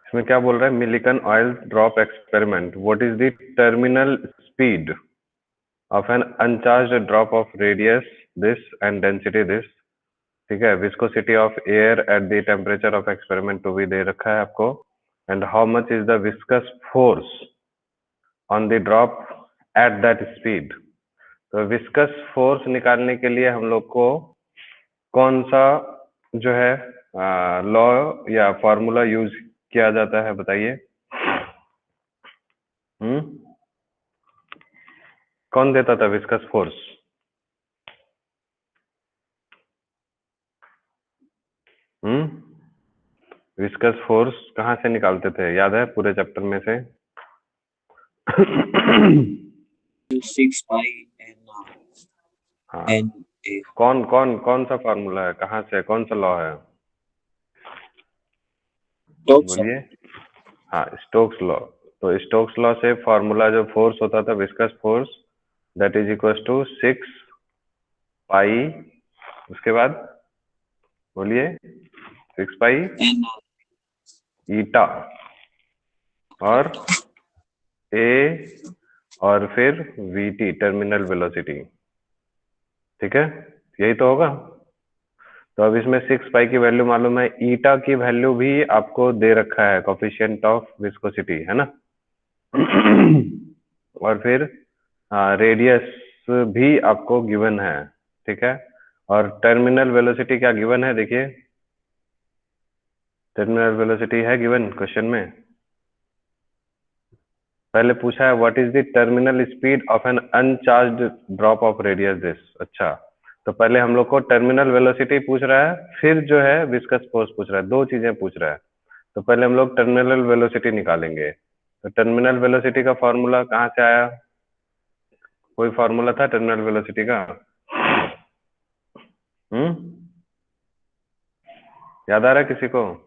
इसमें क्या बोल रहा है, Millikan oil drop experiment, what is the terminal speed of an uncharged drop of radius this and density this. ठीक है, viscosity of air at the temperature of experiment टू भी दे रखा है आपको, and how much is the viscous force on the drop at that speed. तो viscous force निकालने के लिए हम लोग को कौन सा जो है लॉ या फॉर्मूला यूज किया जाता है, बताइए। कौन देता था विस्कस फोर्स? विस्कस फोर्स कहाँ से निकालते थे, याद है पूरे चैप्टर में से? 6 पाई हाँ, एन ए। कौन कौन कौन सा फॉर्मूला है, कहाँ से, कौन सा लॉ है, बोलिए। हाँ, स्टोक्स लॉ। तो स्टोक्स लॉ से फॉर्मूला जो फोर्स होता था viscous force, that is equal to 6 pi, उसके बाद बोलिए, 6 पाई ईटा और ए और फिर वीटी, टर्मिनल वेलोसिटी। ठीक है, यही तो होगा। तो अब इसमें 6 पाई की वैल्यू मालूम है, ईटा की वैल्यू भी आपको दे रखा है, कोफिशिएंट ऑफ विस्कोसिटी, है ना। और फिर रेडियस भी आपको गिवन है, ठीक है। और टर्मिनल वेलोसिटी क्या गिवन है, देखिए, टर्मिनल वेलोसिटी है गिवन क्वेश्चन में। पहले पूछा है what is the terminal speed of an uncharged drop of radius this. अच्छा, तो पहले हम लोग को टर्मिनल वेलोसिटी पूछ रहा है, फिर जो है विस्कस फोर्स पूछ रहा है, दो चीजें पूछ रहा है। तो पहले हम लोग टर्मिनल वेलोसिटी निकालेंगे। तो टर्मिनल वेलोसिटी का फॉर्मूला कहाँ से आया, कोई फॉर्मूला था टर्मिनल वेलोसिटी का? याद आ रहा है किसी को?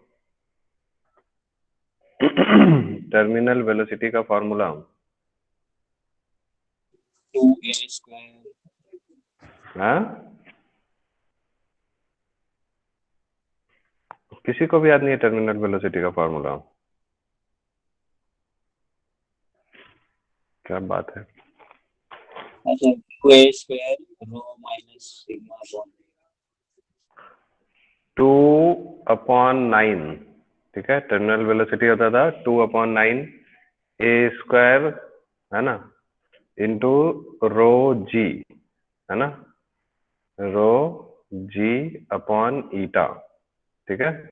टर्मिनल वेलोसिटी का फॉर्मूला 2a²। हाँ, किसी को भी याद नहीं है टर्मिनल वेलोसिटी का फॉर्मूला? क्या बात है। अच्छा, 2a² rho minus sigma bond 2/9, ठीक है। टर्मिनल वेलोसिटी होता था 2/9 a² है ना, इंटू रो जी, है ना, रो जी अपॉन ईटा। ठीक है,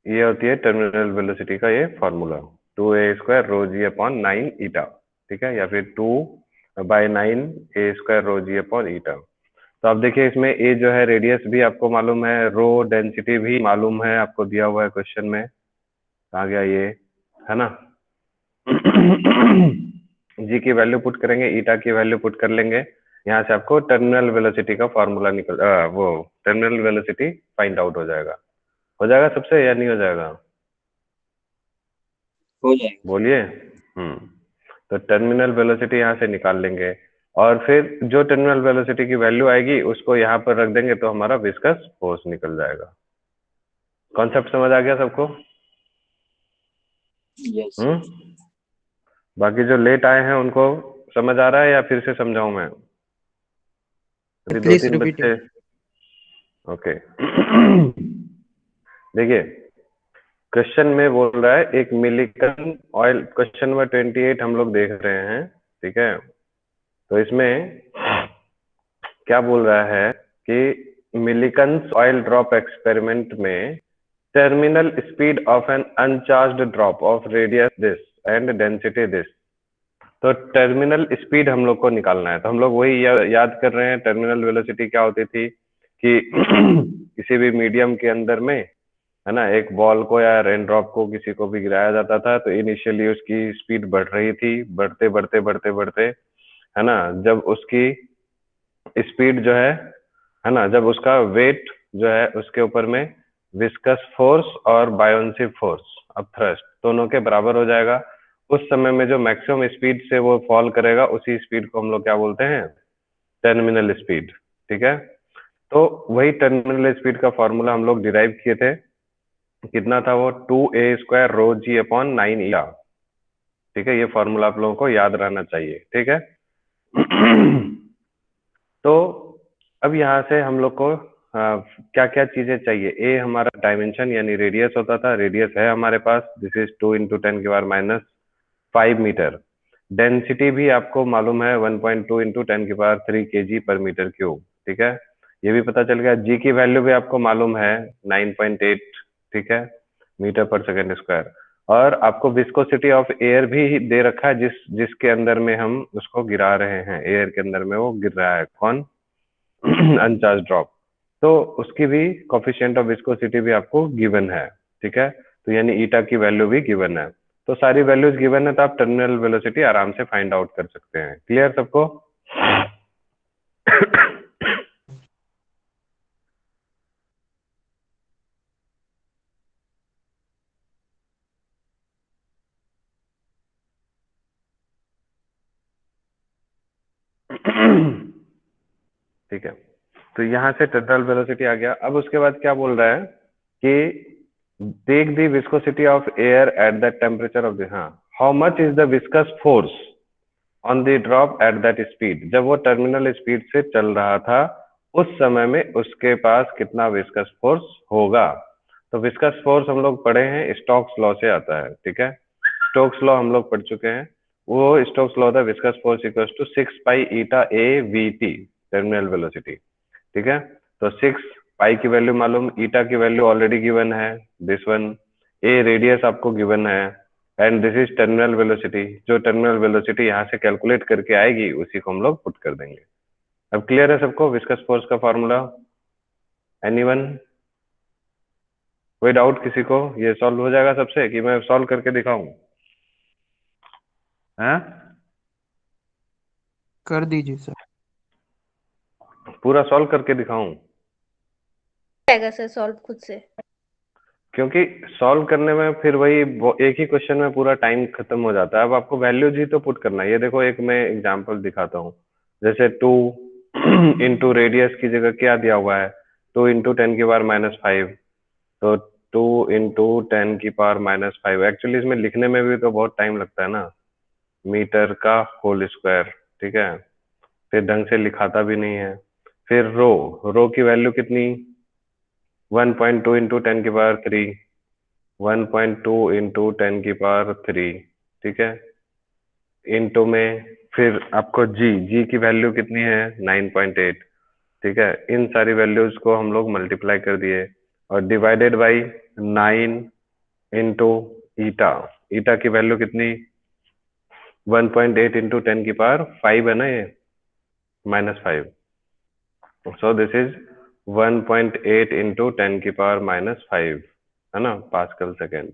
ये होती है टर्मिनल वेलोसिटी का ये फॉर्मूला, 2a² रो जी अपॉन 9 ईटा। ठीक है, या फिर 2/9 a² रो जी अपॉन ईटा। तो आप देखिए इसमें ए जो है रेडियस भी आपको मालूम है, रो डेंसिटी भी मालूम है, आपको दिया हुआ है क्वेश्चन में, आ गया ये, है ना। जी की वैल्यू पुट करेंगे, ईटा की वैल्यू पुट कर लेंगे, यहाँ से आपको टर्मिनल वेलोसिटी का फॉर्मूला निकल वो टर्मिनल वेलोसिटी फाइंड आउट हो जाएगा सबसे, या नहीं हो जाएगा? हो जाएगा। बोलिए। तो टर्मिनल वेलोसिटी यहाँ से निकाल लेंगे, और फिर जो टर्मिनल वेलोसिटी की वैल्यू आएगी उसको यहाँ पर रख देंगे, तो हमारा विस्कस फोर्स निकल जाएगा। कॉन्सेप्ट समझ आ गया सबको? यस। बाकी जो लेट आए हैं उनको समझ आ रहा है या फिर से समझाऊं मैं? अभी दो प्लीज तीन रिपीट। बच्चे, ओके। देखिए क्वेश्चन में बोल रहा है एक मिलिकन ऑयल, क्वेश्चन नंबर 28 हम लोग देख रहे हैं, ठीक है। तो इसमें क्या बोल रहा है कि मिलिकन्स ऑयल ड्रॉप एक्सपेरिमेंट में terminal speed of an uncharged drop of radius this and density this. तो टर्मिनल स्पीड हम लोग को निकालना है, तो हम लोग वही याद कर रहे हैं। टर्मिनल वेलोसिटी क्या होती थी कि किसी भी मीडियम के अंदर में, है ना, एक बॉल को या रेन ड्रॉप को किसी को भी गिराया जाता था, तो इनिशियली उसकी स्पीड बढ़ रही थी, बढ़ते बढ़ते बढ़ते बढ़ते, है ना, जब उसकी स्पीड जो है ना, जब उसका वेट जो है उसके ऊपर में विस्कस फोर्स और बायोन्सी फोर्स अब थ्रस्ट दोनों के बराबर हो जाएगा, उस समय में जो मैक्सिमम स्पीड से वो फॉल करेगा उसी स्पीड को हम लोग क्या बोलते हैं, टर्मिनल स्पीड। ठीक है, तो वही टर्मिनल स्पीड का फॉर्मूला हम लोग डिराइव किए थे, कितना था वो, 2a² रो जी अपॉन 9 ईटा। ठीक है, ये फॉर्मूला आप लोगों को याद रहना चाहिए। ठीक है। तो अब यहाँ से हम लोग को क्या क्या चीजें चाहिए। ए हमारा डायमेंशन यानी रेडियस होता था, रेडियस है हमारे पास, this is 2 into 10⁻⁵ metre. Density भी आपको मालूम है 1.2 इंटू 10⁻³ kg पर मीटर क्यूब। ठीक है, ये भी पता चल गया। जी की वैल्यू भी आपको मालूम है 9.8, ठीक है, मीटर पर सेकेंड स्क्वायर। और आपको विस्कोसिटी ऑफ एयर भी दे रखा है, जिसके अंदर में हम उसको गिरा रहे हैं, एयर के अंदर में वो गिर रहा है, कौन, अनचार्ज ड्रॉप। तो उसकी भी कोफिशिएंट ऑफ विस्कोसिटी भी आपको गिवन है। ठीक है, तो यानी ईटा की वैल्यू भी गिवन है। तो सारी वैल्यूज गिवन है, तो आप टर्मिनल वेलोसिटी आराम से फाइंड आउट कर सकते हैं। क्लियर सबको? ठीक है, तो यहाँ से टर्मिनल वेलोसिटी आ गया। अब उसके बाद क्या बोल रहा है कि take the viscosity of air at that temperature of the, हाँ, how much is the viscous force on the drop at that speed. जब वो टर्मिनल स्पीड से चल रहा था, उस समय में उसके पास कितना विस्कस फोर्स होगा। तो विस्कस फोर्स हम लोग पढ़े हैं, स्टोक्स लॉ से आता है। ठीक है, स्टोक्स लॉ हम लोग पढ़ चुके हैं। वो स्टोक्स लॉ था, viscous force equal to 6 pi eta a v t, terminal velocity. ठीक है, तो 6 पाई की वैल्यू मालूम, ईटा की वैल्यू ऑलरेडी गिवन है, दिस वन, ए रेडियस आपको गिवन है, and this is terminal velocity. जो टर्मिनल वेलोसिटी यहाँ से कैलकुलेट करके आएगी उसी को हम लोग पुट कर देंगे। अब क्लियर है सबको विस्कस फोर्स का फॉर्मूला? एनीवन? कोई डाउट किसी को? ये सॉल्व हो जाएगा सबसे, कि मैं सॉल्व करके दिखाऊं? हैं? कर दीजिए सर। पूरा सॉल्व करके दिखाऊं? जाएगा सर सॉल्व खुद से। क्योंकि सॉल्व करने में फिर वही एक ही क्वेश्चन में पूरा टाइम खत्म हो जाता है। अब आपको वैल्यूज ही तो पुट करना है। ये देखो, एक मैं एग्जांपल दिखाता हूँ। जैसे 2 इंटू रेडियस की जगह क्या दिया हुआ है, 2 इंटू 10⁻⁵। तो 2 इंटू 10⁻⁵, एक्चुअली इसमें लिखने में भी तो बहुत टाइम लगता है ना, मीटर का होल स्क्वायर। ठीक है, फिर ढंग से लिखाता भी नहीं है। फिर रो की वैल्यू कितनी, 1.2 इंटू 10⁻3, 1.2 इंटू 10⁻3। ठीक है, इंटू में फिर आपको जी की वैल्यू कितनी है, 9.8। ठीक है, इन सारी वैल्यूज को हम लोग मल्टीप्लाई कर दिए और डिवाइडेड बाई 9 इंटू ईटा। ईटा की वैल्यू कितनी, 1.8 इंटू 10⁵ है ना, ये -5। सो दिस इज 1.8 इंटू 10⁻⁵, है ना, पास्कल सेकेंड।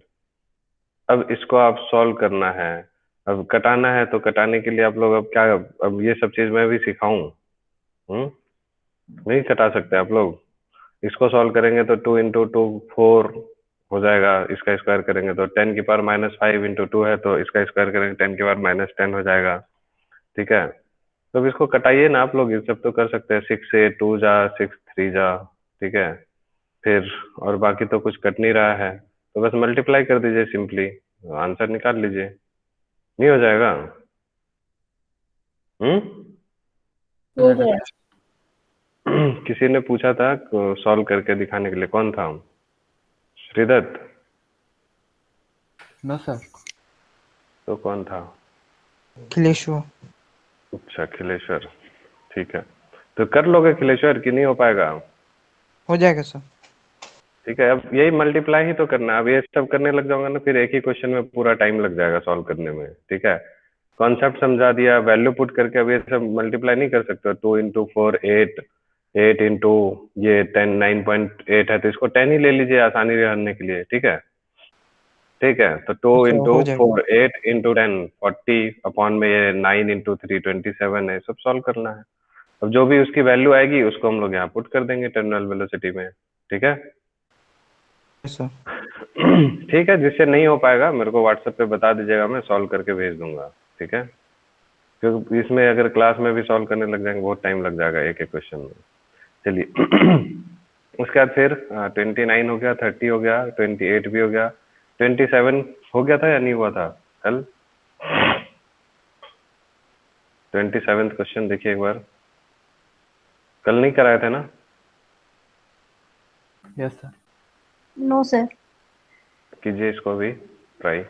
अब इसको आप सॉल्व करना है। अब कटाना है, तो कटाने के लिए आप लोग अब क्या, अब ये सब चीज मैं भी सिखाऊं? नहीं कटा सकते आप लोग। इसको सॉल्व करेंगे तो 2 इंटू 2 4 हो जाएगा, इसका स्क्वायर करेंगे तो 10⁻⁵ इंटू 2 है, तो इसका स्क्वायर करेंगे 10⁻⁻10 हो जाएगा। ठीक है, तो अब इसको कटाइए ना आप लोग, ये सब तो कर सकते हैं। 6 से 2 जा, 6 3 जा। ठीक है, फिर और बाकी तो कुछ कट नहीं रहा है, तो बस मल्टीप्लाई कर दीजिए सिंपली, आंसर निकाल लीजिए। नहीं हो जाएगा? हो गया। किसी ने पूछा था सॉल्व करके दिखाने के लिए, कौन था? श्रीदत्त? No sir. तो कौन था? खिलेश्वर। अच्छा, खिलेश्वर। ठीक है, तो कर लोगे खिलेश्वर कि नहीं हो पाएगा? हो जाएगा सर। ठीक है, अब यही मल्टीप्लाई ही तो करना है। अब ये सब करने लग जाऊंगा ना, फिर एक ही क्वेश्चन में पूरा टाइम लग जाएगा सॉल्व करने में। ठीक है, कॉन्सेप्ट समझा दिया, वैल्यू पुट करके अब ये सब मल्टीप्लाई नहीं कर सकते। 2 इंटू 4 8, 8 इंटू ये 10 9.8 है, तो इसको 10 ही ले लीजिए आसानी रहने के लिए। ठीक है, ठीक है, तो 2 अच्छा, इंटू हो जाएगा। 4 8 इंटू 10 40 अपॉन में ये 9 इंटू 3 27 है, सब सॉल्व करना है। अब जो भी उसकी वैल्यू आएगी उसको हम लोग यहाँ पुट कर देंगे टर्मिनल वेलोसिटी में। ठीक है सर। ठीक है, जिससे नहीं हो पाएगा मेरे को व्हाट्सएप पे बता दीजिएगा, मैं सॉल्व करके भेज दूंगा। ठीक है, क्योंकि इसमें अगर क्लास में भी सॉल्व करने लग जाएंगे बहुत टाइम लग जाएगा एक एक क्वेश्चन में। चलिए उसके बाद फिर 29 हो गया, 30 हो गया, 28 भी हो गया, 27 हो गया था या नहीं हुआ था कल? 27th क्वेश्चन देखिए एक बार, कल नहीं कराए थे ना? Yes sir. No sir. कीजिए इसको भी ट्राई।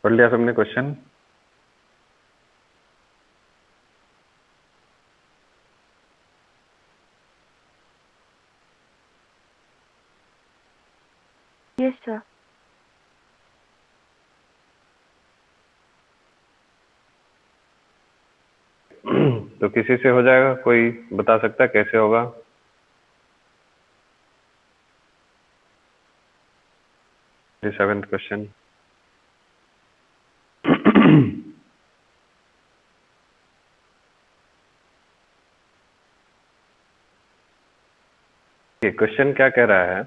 पढ़ लिया सबने क्वेश्चन? Yes sir. तो किसी से हो जाएगा? कोई बता सकता है कैसे होगा? Seventh question. क्वेश्चन क्या कह रहा है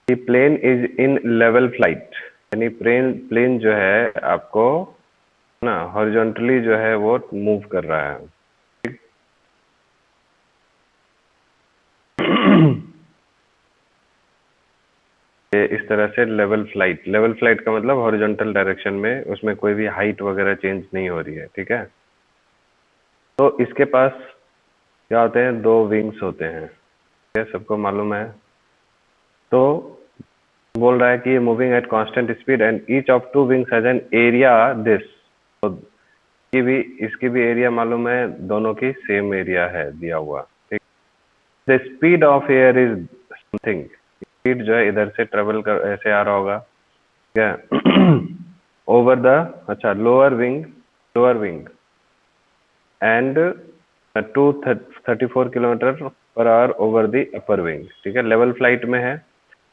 कि plane is in level flight, यानी प्लेन जो है आपको ना हॉरिजॉन्टली जो है वो मूव कर रहा है। ये इस तरह से लेवल फ्लाइट का मतलब हॉरिजॉन्टल डायरेक्शन में, उसमें कोई भी हाइट वगैरह चेंज नहीं हो रही है, ठीक है। तो इसके पास क्या होते हैं? दो विंग्स होते हैं, ठीक है, सबको मालूम है। तो बोल रहा है कि moving at constant speed and each of two wings has an area this. तो इसकी भी एरिया मालूम है, दोनों की सेम एरिया है दिया हुआ, ठीक। The speed of air is something, speed जो है इधर से ट्रेवल कर ऐसे आ रहा होगा, ठीक है, ओवर द, अच्छा, lower wing and 234 kilometre per hour over the upper wing, ठीक है, लेवल फ्लाइट में है।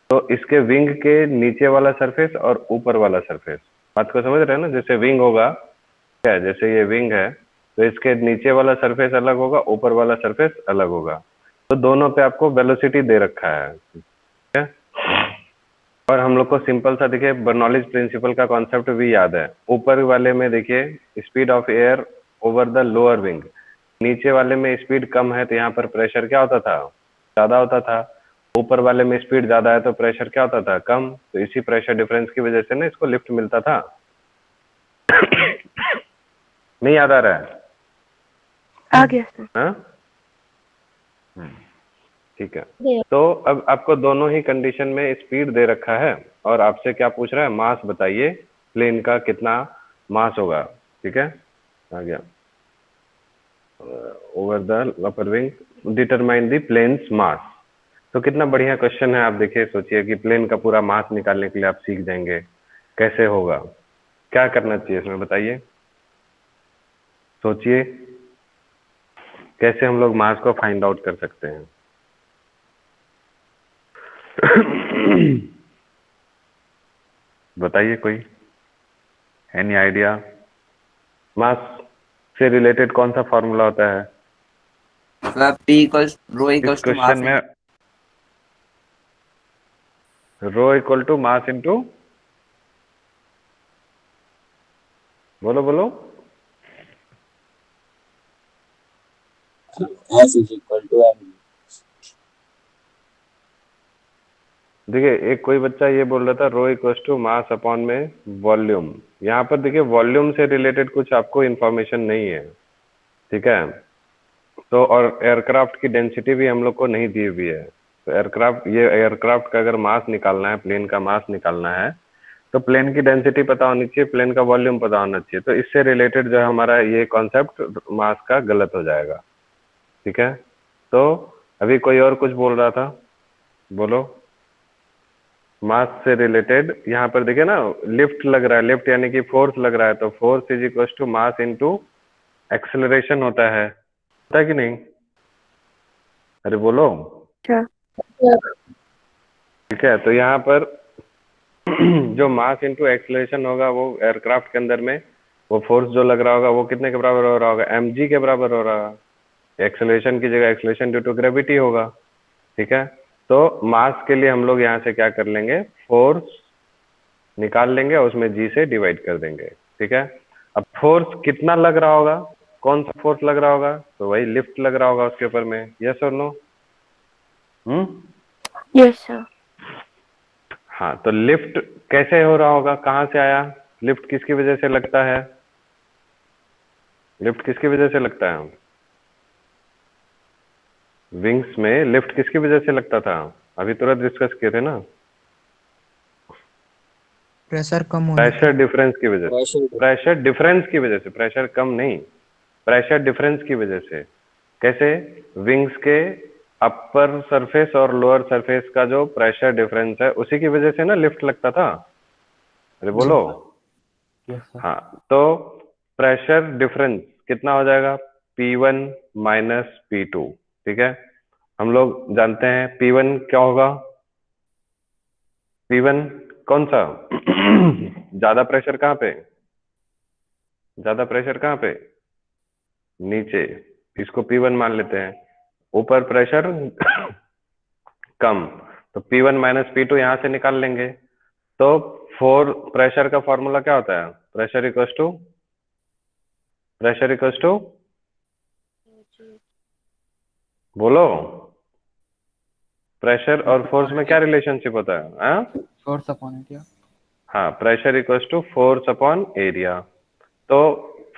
तो इसके विंग के नीचे वाला सरफेस और ऊपर वाला सरफेस, बात को समझ रहे हैं ना? जैसे विंग होगा, क्या, जैसे ये विंग है तो इसके नीचे वाला सरफेस अलग होगा, ऊपर वाला सरफेस अलग होगा। तो दोनों पे आपको वेलोसिटी दे रखा है, ठीक है। और हम लोग को सिंपल सा देखिए बर्नौलीज प्रिंसिपल का कॉन्सेप्ट भी याद है। ऊपर वाले में देखिए speed of air over the lower wing, नीचे वाले में स्पीड कम है तो यहाँ पर प्रेशर क्या होता था? ज्यादा होता था। ऊपर वाले में स्पीड ज्यादा है तो प्रेशर क्या होता था? कम। तो इसी प्रेशर डिफरेंस की वजह से ना इसको लिफ्ट मिलता था। नहीं याद आ रहा है? आ गया सर। हाँ, ठीक है। तो अब आपको दोनों ही कंडीशन में स्पीड दे रखा है और आपसे क्या पूछ रहा है? मास बताइए, प्लेन का कितना मास होगा, ठीक है। आ गया, over the upper wing determine the plane's mass. तो कितना बढ़िया क्वेश्चन है। आप देखिए, सोचिए कि प्लेन का पूरा मास निकालने के लिए आप सीख जाएंगे कैसे होगा। क्या करना चाहिए इसमें बताइए, सोचिए कैसे हम लोग मास को फाइंड आउट कर सकते हैं। बताइए, कोई एनी आइडिया? मास से रिलेटेड कौन सा फॉर्मूला होता है इस क्वेश्चन में? Rho equal to mass into, बोलो S is equal to M। देखिए, एक कोई बच्चा ये बोल रहा था rho equal to mass upon में वॉल्यूम। यहाँ पर देखिए वॉल्यूम से रिलेटेड कुछ आपको इंफॉर्मेशन नहीं है, ठीक है। तो और एयरक्राफ्ट की डेंसिटी भी हम लोग को नहीं दी हुई है। तो एयरक्राफ्ट का अगर मास निकालना है, प्लेन का मास निकालना है, तो प्लेन की डेंसिटी पता होनी चाहिए, प्लेन का वॉल्यूम पता होना चाहिए। तो इससे रिलेटेड जो है हमारा ये कॉन्सेप्ट मास का गलत हो जाएगा, ठीक है। तो अभी कोई और कुछ बोल रहा था, बोलो। मास से रिलेटेड यहाँ पर देखिए ना, लिफ्ट लग रहा है, लिफ्ट यानी कि फोर्स लग रहा है, तो force is equal to mass into acceleration होता है कि नहीं? अरे बोलो। अच्छा। ठीक है, तो यहाँ पर जो मास इनटू एक्सेलरेशन होगा वो एयरक्राफ्ट के अंदर में वो फोर्स जो लग रहा होगा वो कितने के बराबर हो रहा होगा, mg के बराबर हो रहा है। एक्सेलरेशन की जगह एक्सेलरेशन ड्यू टू ग्रेविटी होगा। ठीक है, तो मास के लिए हम लोग यहाँ से क्या कर लेंगे, फोर्स निकाल लेंगे और उसमें g से डिवाइड कर देंगे। ठीक है, अब फोर्स कितना लग रहा होगा, कौन सा फोर्स लग रहा होगा, तो वही लिफ्ट लग रहा होगा उसके ऊपर में। यस और नो? Yes sir. हाँ, तो लिफ्ट कैसे हो रहा होगा, कहाँ से आया, लिफ्ट किसकी वजह से लगता है, लिफ्ट किसकी वजह से लगता है, विंग्स में लिफ्ट किसकी वजह से लगता था, अभी तुरंत डिस्कस किए थे ना, प्रेशर कम होने प्रेशर डिफरेंस की वजह से, प्रेशर प्रेशर डिफरेंस की वजह से, प्रेशर कम नहीं, प्रेशर डिफरेंस की वजह से। कैसे, विंग्स के अपर सरफेस और लोअर सरफेस का जो प्रेशर डिफरेंस है उसी की वजह से ना लिफ्ट लगता था। अरे बोलो। हाँ, तो प्रेशर डिफरेंस कितना हो जाएगा, P1 माइनस P2। ठीक है, हम लोग जानते हैं P1 क्या होगा, P1 कौन सा ज्यादा प्रेशर कहाँ पे, ज्यादा प्रेशर कहाँ पे, नीचे, इसको P1 मान लेते हैं। ऊपर प्रेशर कम, तो P1 माइनस P2 यहाँ से निकाल लेंगे। तो फोर प्रेशर का फॉर्मूला क्या होता है, pressure equals to, pressure equals to, बोलो, प्रेशर और फोर्स में क्या रिलेशनशिप होता है, हाँ? Force upon area. हाँ, pressure equals to force upon area. तो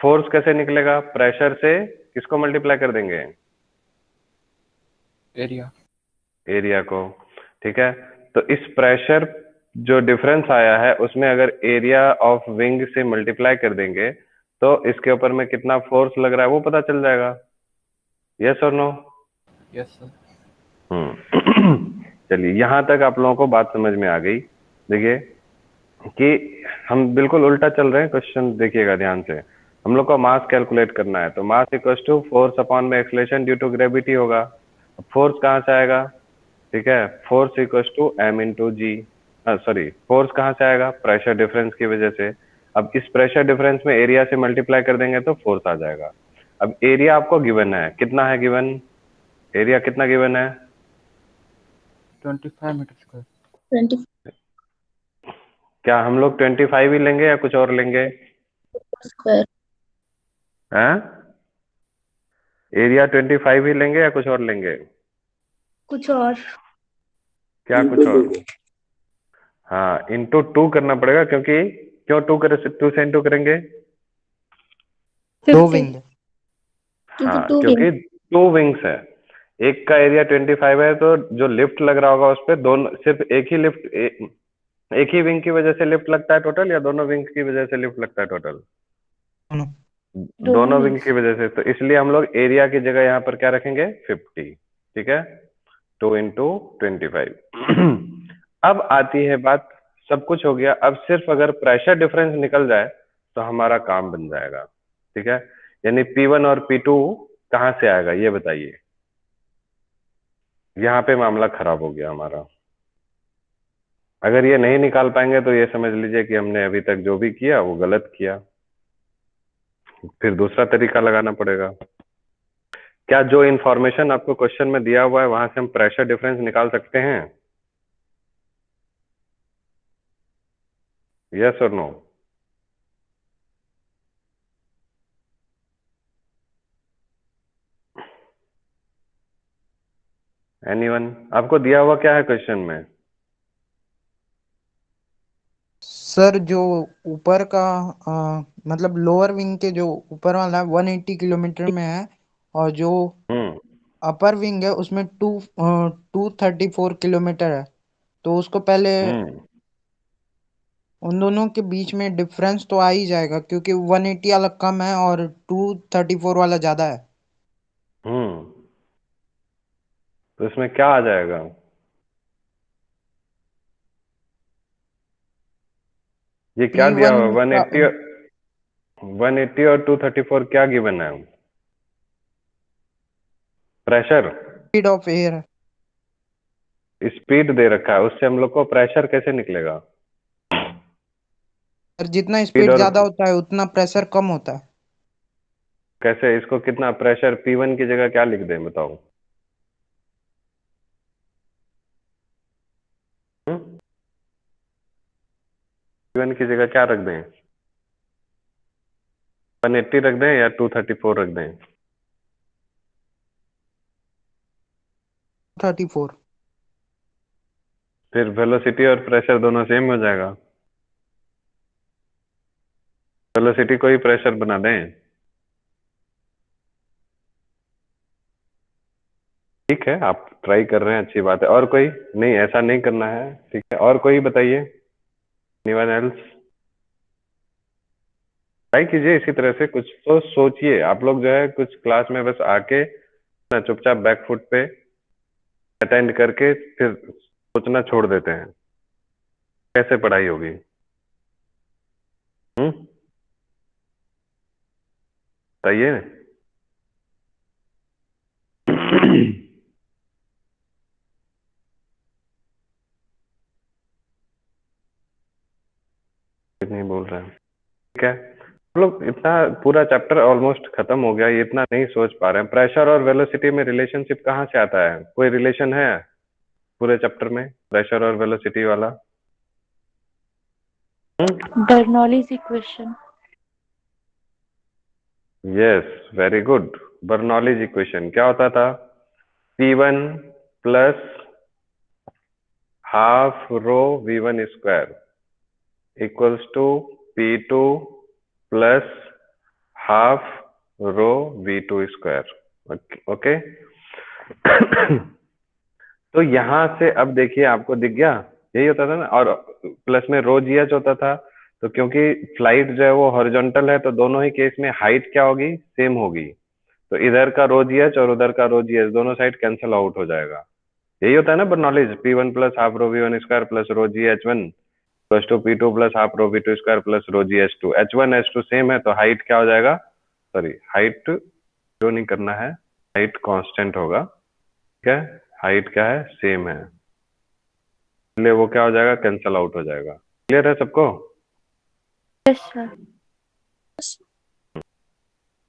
फोर्स कैसे निकलेगा, प्रेशर से किसको मल्टीप्लाई कर देंगे, एरिया। एरिया को। ठीक है, तो इस प्रेशर जो डिफरेंस आया है उसमें अगर एरिया ऑफ विंग से मल्टीप्लाई कर देंगे तो इसके ऊपर में कितना फोर्स लग रहा है वो पता चल जाएगा। यस और नो? Yes sir. चलिए, यहां तक आप लोगों को बात समझ में आ गई। देखिए कि हम बिल्कुल उल्टा चल रहे हैं, क्वेश्चन देखिएगा ध्यान से। हम लोग को मास कैलकुलेट करना है, तो mass equals to force upon में एक्सेलरेशन ड्यू टू ग्रेविटी होगा। फोर्स कहाँ से आएगा, ठीक है, force equals to m into g, sorry, force कहाँ से आएगा, प्रेशर डिफरेंस की वजह से। अब इस प्रेशर डिफरेंस में एरिया से मल्टीप्लाई कर देंगे तो फोर्स आ जाएगा। अब एरिया आपको गिवन है, कितना है गिवन, एरिया कितना गिवन है, 25 मीटर स्क्वायर। 20 क्या हम लोग 25 ही लेंगे या कुछ और लेंगे, स्क्वायर। हैं? एरिया 25 ही लेंगे या कुछ और लेंगे, कुछ और। क्या कुछ और, हाँ, इंटू 2 करना पड़ेगा, क्योंकि क्यों 2 करे, 2 से इंटू करेंगे, 2 50 विंग। क्योंकि हाँ, 2 क्योंकि 2 विंग्स है, एक का एरिया 25 है, तो जो लिफ्ट लग रहा होगा उस पर दोनों, सिर्फ एक ही लिफ्ट, एक ही विंग की वजह से लिफ्ट लगता है टोटल, या दोनों विंग की वजह से लिफ्ट लगता है टोटल, दोनों। दोनों विंग wings। की वजह से। तो इसलिए हम लोग एरिया की जगह यहाँ पर क्या रखेंगे, 50। ठीक है, 2 इंटू 25। अब आती है बात, सब कुछ हो गया, अब सिर्फ अगर प्रेशर डिफरेंस निकल जाए तो हमारा काम बन जाएगा। ठीक है, यानी P1 और P2 कहाँ से आएगा ये बताइए, यहाँ पे मामला खराब हो गया हमारा। अगर ये नहीं निकाल पाएंगे तो ये समझ लीजिए कि हमने अभी तक जो भी किया वो गलत किया, फिर दूसरा तरीका लगाना पड़ेगा। क्या जो इंफॉर्मेशन आपको क्वेश्चन में दिया हुआ है वहां से हम प्रेशर डिफरेंस निकाल सकते हैं, यस और नो? एनीवन? आपको दिया हुआ क्या है क्वेश्चन में, सर जो ऊपर का मतलब लोअर विंग के जो ऊपर वाला 180 किलोमीटर में है, और जो हम्म, अपर विंग है उसमें 234 किलोमीटर है। तो उसको पहले हम्म, उन दोनों के बीच में डिफरेंस तो आ ही जाएगा, क्योंकि 180 वाला कम है और 234 वाला ज्यादा है। हम्म, तो इसमें क्या आ जाएगा, ये क्या दिया P1 हुआ, का 180, 180 और 234 क्या गिवन है, pressure, speed of air. Speed दे रखा है, उससे हम लोग को प्रेशर कैसे निकलेगा, सर जितना स्पीड स्पीड और ज्यादा होता है उतना प्रेशर कम होता है। कैसे, इसको कितना प्रेशर P1 की जगह क्या लिख दें बताओ? P1 की जगह क्या रख दें? 180 रख दें या 234 रख दें? 34। फिर वेलोसिटी और प्रेशर दोनों सेम हो जाएगा। वेलोसिटी को ही प्रेशर बना दें। ठीक है, आप ट्राई कर रहे हैं, अच्छी बात है। और कोई? नहीं, ऐसा नहीं करना है, ठीक है। और कोई बताइए, एनीवन एल्स? ट्राई कीजिए इसी तरह से, कुछ तो सोचिए। आप लोग जो है कुछ क्लास में बस आके ना चुपचाप बैक फुट पे अटेंड करके फिर सोचना छोड़ देते हैं। कैसे पढ़ाई होगी? बताइए। कुछ नहीं बोल रहे हैं, ठीक है। हम लोग इतना पूरा चैप्टर ऑलमोस्ट खत्म हो गया, ये इतना नहीं सोच पा रहे हैं। प्रेशर और वेलोसिटी में रिलेशनशिप कहाँ से आता है? कोई रिलेशन है पूरे चैप्टर में प्रेशर और वेलोसिटी वाला? Bernoulli's equation. Yes, very good. Bernoulli's equation क्या होता था? P1 plus half rho V1 square equals to P2 plus half rho V2 square. Okay. तो यहां से अब देखिए, आपको दिख गया, यही होता था ना। और प्लस में रो GH होता था। तो क्योंकि फ्लाइट जो है वो हॉरिजॉन्टल है, तो दोनों ही केस में हाइट क्या होगी? सेम होगी। तो इधर का रो GH और उधर का रो GH दोनों साइड कैंसिल आउट हो जाएगा। यही होता है ना Bernoulli's. P1 plus half rho V1 square plus रो GH1 plus two P2 plus half rho V2 square plus रो GH2। H1 H2 सेम है, तो हाइट क्या हो जाएगा? सॉरी, हाइट जो नहीं करना है, हाइट कांस्टेंट होगा, ठीक है। हाइट क्या है? सेम है, इसलिए वो क्या हो जाएगा? कैंसल आउट हो जाएगा। क्लियर है सबको? Yes sir.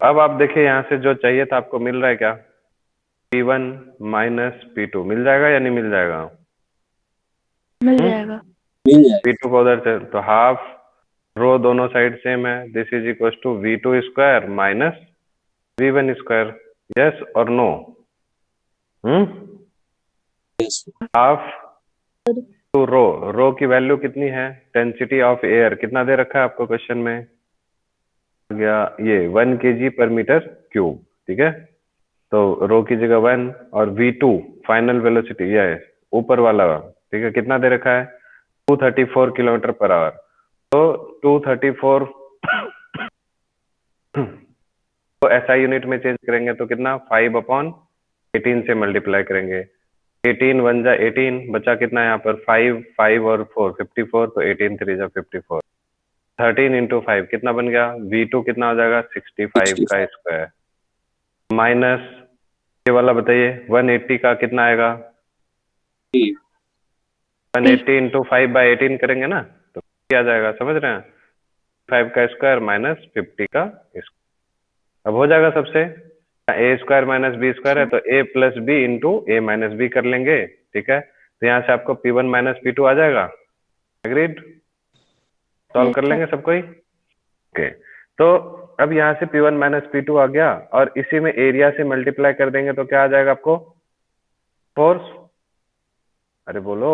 अब आप देखिए, यहाँ से जो चाहिए था आपको मिल रहा है क्या? P1 माइनस P2 मिल जाएगा या नहीं मिल जाएगा? मिल जाएगा। मिल जाएगा। P2 को उधर से, तो हाफ रो दोनों साइड सेम है, this is equal to V2 square minus V1 square. Yes और no? Half to rho, rho की वैल्यू कितनी है? डेंसिटी ऑफ एयर कितना दे रखा है आपको क्वेश्चन में? गया ये 1 kg पर मीटर क्यूब, ठीक है। तो रो की जगह 1 और V2 फाइनल वेलोसिटी, ये है ऊपर वाला, ठीक है, कितना दे रखा है? 234 किलोमीटर पर आवर। तो 234 तो SI यूनिट में चेंज करेंगे तो कितना? 5/18 से मल्टीप्लाई करेंगे। 18 1 जा 18, बचा कितना यहाँ पर? 5 5 और 4 54, तो 18 3 जा 54। 13 इंटू 5 कितना बन गया? V2 कितना हो जाएगा? 65 का स्क्वायर माइनस ये वाला बताइए 180 का कितना आएगा? 180 इंटू 5/18 करेंगे ना, तो क्या जाएगा? समझ रहे हैं? 5 का स्क्वायर माइनस 50 का स्क्वायर। अब हो जाएगा सबसे, ए स्क्वायर माइनस बी स्क्वायर है, तो ए प्लस बी इंटू ए माइनस बी कर लेंगे, ठीक है। तो यहाँ से आपको P1 माइनस P2 आ जाएगा। एग्रीड? सॉल्व कर लेंगे सब कोई? ओके। तो अब यहाँ से P1 माइनस P2 आ गया, और इसी में एरिया से मल्टीप्लाई कर देंगे तो क्या आ जाएगा आपको? फोर्स। अरे बोलो।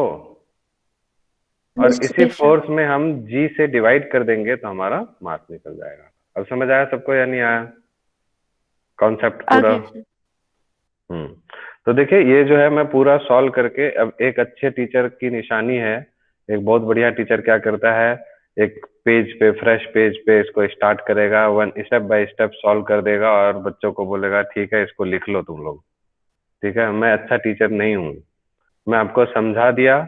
और इसी फोर्स में हम G से डिवाइड कर देंगे तो हमारा मास निकल जाएगा। अब समझ आया सबको या नहीं आया कॉन्सेप्ट पूरा? तो देखिए, ये जो है मैं पूरा सॉल्व करके, अब एक अच्छे टीचर की निशानी है, एक बहुत बढ़िया टीचर क्या करता है, एक पेज पे, फ्रेश पेज पे इसको स्टार्ट करेगा, one step by step solve कर देगा और बच्चों को बोलेगा ठीक है इसको लिख लो तुम लोग, ठीक है। मैं अच्छा टीचर नहीं हूँ, मैं आपको समझा दिया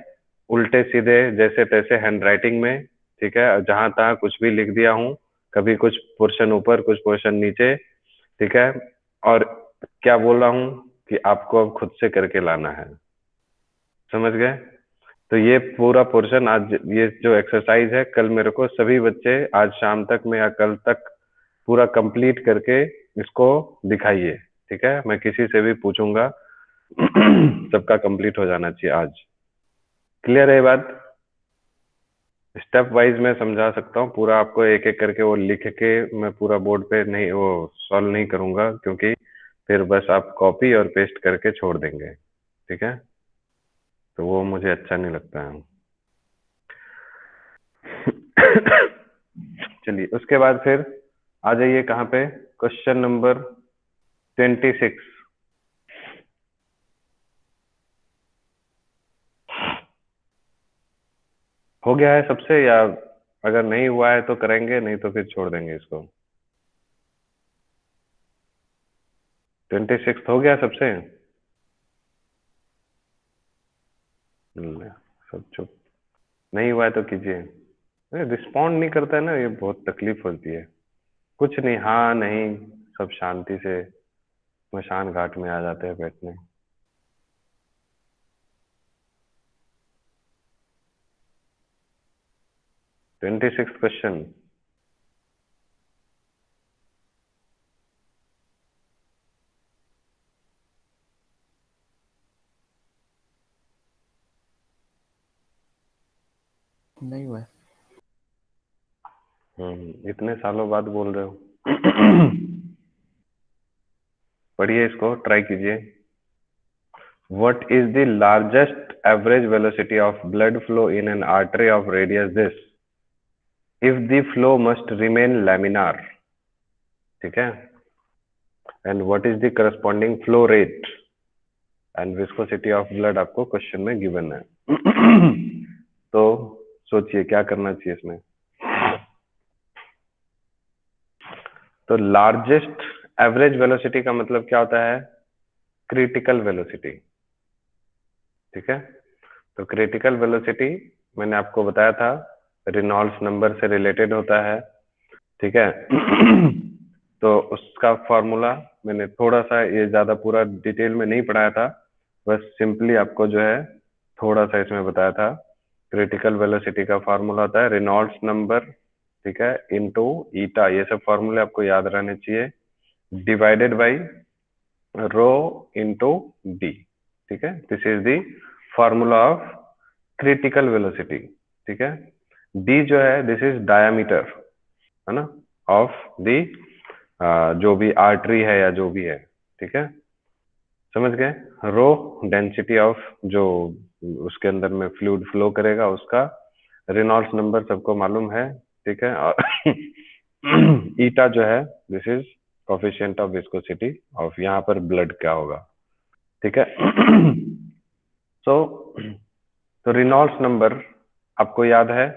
उल्टे सीधे जैसे तैसे हैंडराइटिंग में, ठीक है, जहां तहाँ कुछ भी लिख दिया हूँ, कभी कुछ पोर्शन ऊपर कुछ पोर्शन नीचे, ठीक है। और क्या बोल रहा हूँ कि आपको अब खुद से करके लाना है, समझ गए? तो ये पूरा पोर्शन आज, ये जो एक्सरसाइज है, कल मेरे को सभी बच्चे आज शाम तक में या कल तक पूरा कंप्लीट करके इसको दिखाइए, ठीक है? मैं किसी से भी पूछूंगा सबका कंप्लीट हो जाना चाहिए आज। क्लियर है ये बात? स्टेप वाइज मैं समझा सकता हूँ पूरा आपको, एक एक करके वो लिख के मैं पूरा बोर्ड पे नहीं वो सॉल्व नहीं करूंगा, क्योंकि फिर बस आप कॉपी और पेस्ट करके छोड़ देंगे, ठीक है? तो वो मुझे अच्छा नहीं लगता है। चलिए उसके बाद फिर आ जाइए कहाँ पे, क्वेश्चन नंबर 26। हो गया है सबसे, या अगर नहीं हुआ है तो करेंगे, नहीं तो फिर छोड़ देंगे इसको। 26 हो गया सबसे? सब चुप, नहीं हुआ है तो कीजिए। रिस्पॉन्ड नहीं करता है ना, ये बहुत तकलीफ होती है। कुछ नहीं, हाँ नहीं, सब शांति से स्मशान घाट में आ जाते हैं बैठने। Twenty six question. नहीं हुआ है। इतने सालों बाद बोल रहे हो। पढ़िए इसको, ट्राई कीजिए। What is the largest average velocity of blood flow in an artery of radius this if the flow must remain laminar? ठीक है? And what is the corresponding flow rate and viscosity of blood आपको question में given है। तो सोचिए क्या करना चाहिए इसमें। तो लार्जेस्ट एवरेज वेलोसिटी का मतलब क्या होता है? क्रिटिकल वेलोसिटी, ठीक है? तो क्रिटिकल वेलोसिटी मैंने आपको बताया था रेनॉल्ड्स नंबर से रिलेटेड होता है, ठीक है? तो उसका फॉर्मूला मैंने थोड़ा सा, ये ज्यादा पूरा डिटेल में नहीं पढ़ाया था, बस सिंपली आपको जो है थोड़ा सा इसमें बताया था। क्रिटिकल वेलोसिटी का फॉर्मूला होता है रेनॉल्ड्स नंबर, ठीक है, इनटू ईटा। ये सब फॉर्मूले आपको याद रहने चाहिए, divided by rho into D, ठीक है? This is the formula of critical velocity, ठीक है? डी जो है दिस इज डायमीटर, है ना, ऑफ द जो भी आर्टरी है या जो भी है, ठीक है? समझ गए? रो डेंसिटी ऑफ जो उसके अंदर में फ्लूइड फ्लो करेगा उसका, रेनॉल्ड्स नंबर सबको मालूम है, ठीक है? और ईटा जो है this is coefficient of viscosity of, यहाँ पर ब्लड क्या होगा, ठीक है? तो रेनॉल्ड्स नंबर आपको याद है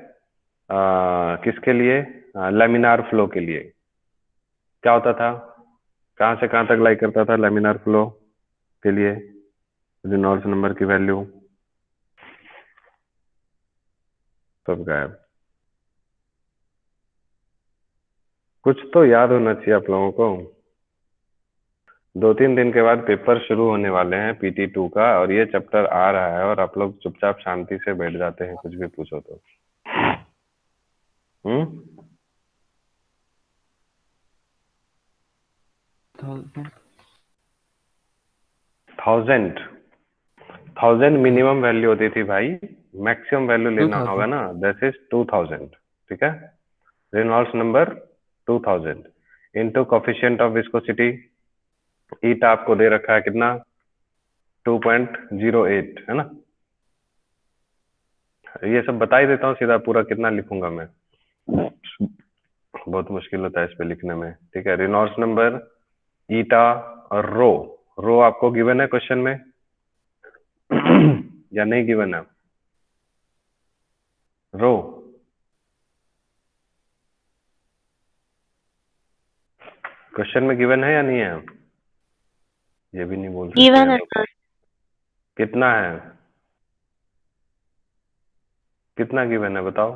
किसके लिए? लैमिनार फ्लो के लिए। क्या होता था? कहाँ से कहाँ तक लाई करता था लैमिनार फ्लो के लिए रेनॉल्ड्स नंबर की वैल्यू? सब गायब। कुछ तो याद होना चाहिए आप लोगों को। 2-3 दिन के बाद पेपर शुरू होने वाले हैं PT2 का, और ये चैप्टर आ रहा है और आप लोग चुपचाप शांति से बैठ जाते हैं, कुछ भी पूछो तो। 1000 मिनिमम वैल्यू होती थी भाई, मैक्सिमम वैल्यू लेना होगा ना, दैट इज 2000, ठीक है? Reynolds number 2000 into coefficient of viscosity, eta आपको दे रखा है कितना? 2.08, है ना? ये सब बता ही देता हूँ सीधा, पूरा कितना लिखूंगा मैं, बहुत मुश्किल होता है इस पे लिखने में, ठीक है? रेनॉल्ड्स नंबर, ईटा और रो आपको गिवन है क्वेश्चन में या नहीं गिवन है? रो क्वेश्चन में गिवन है या नहीं है? ये भी नहीं बोल सकते गिवन हैं है लोग। सर। कितना है? कितना गिवन है बताओ,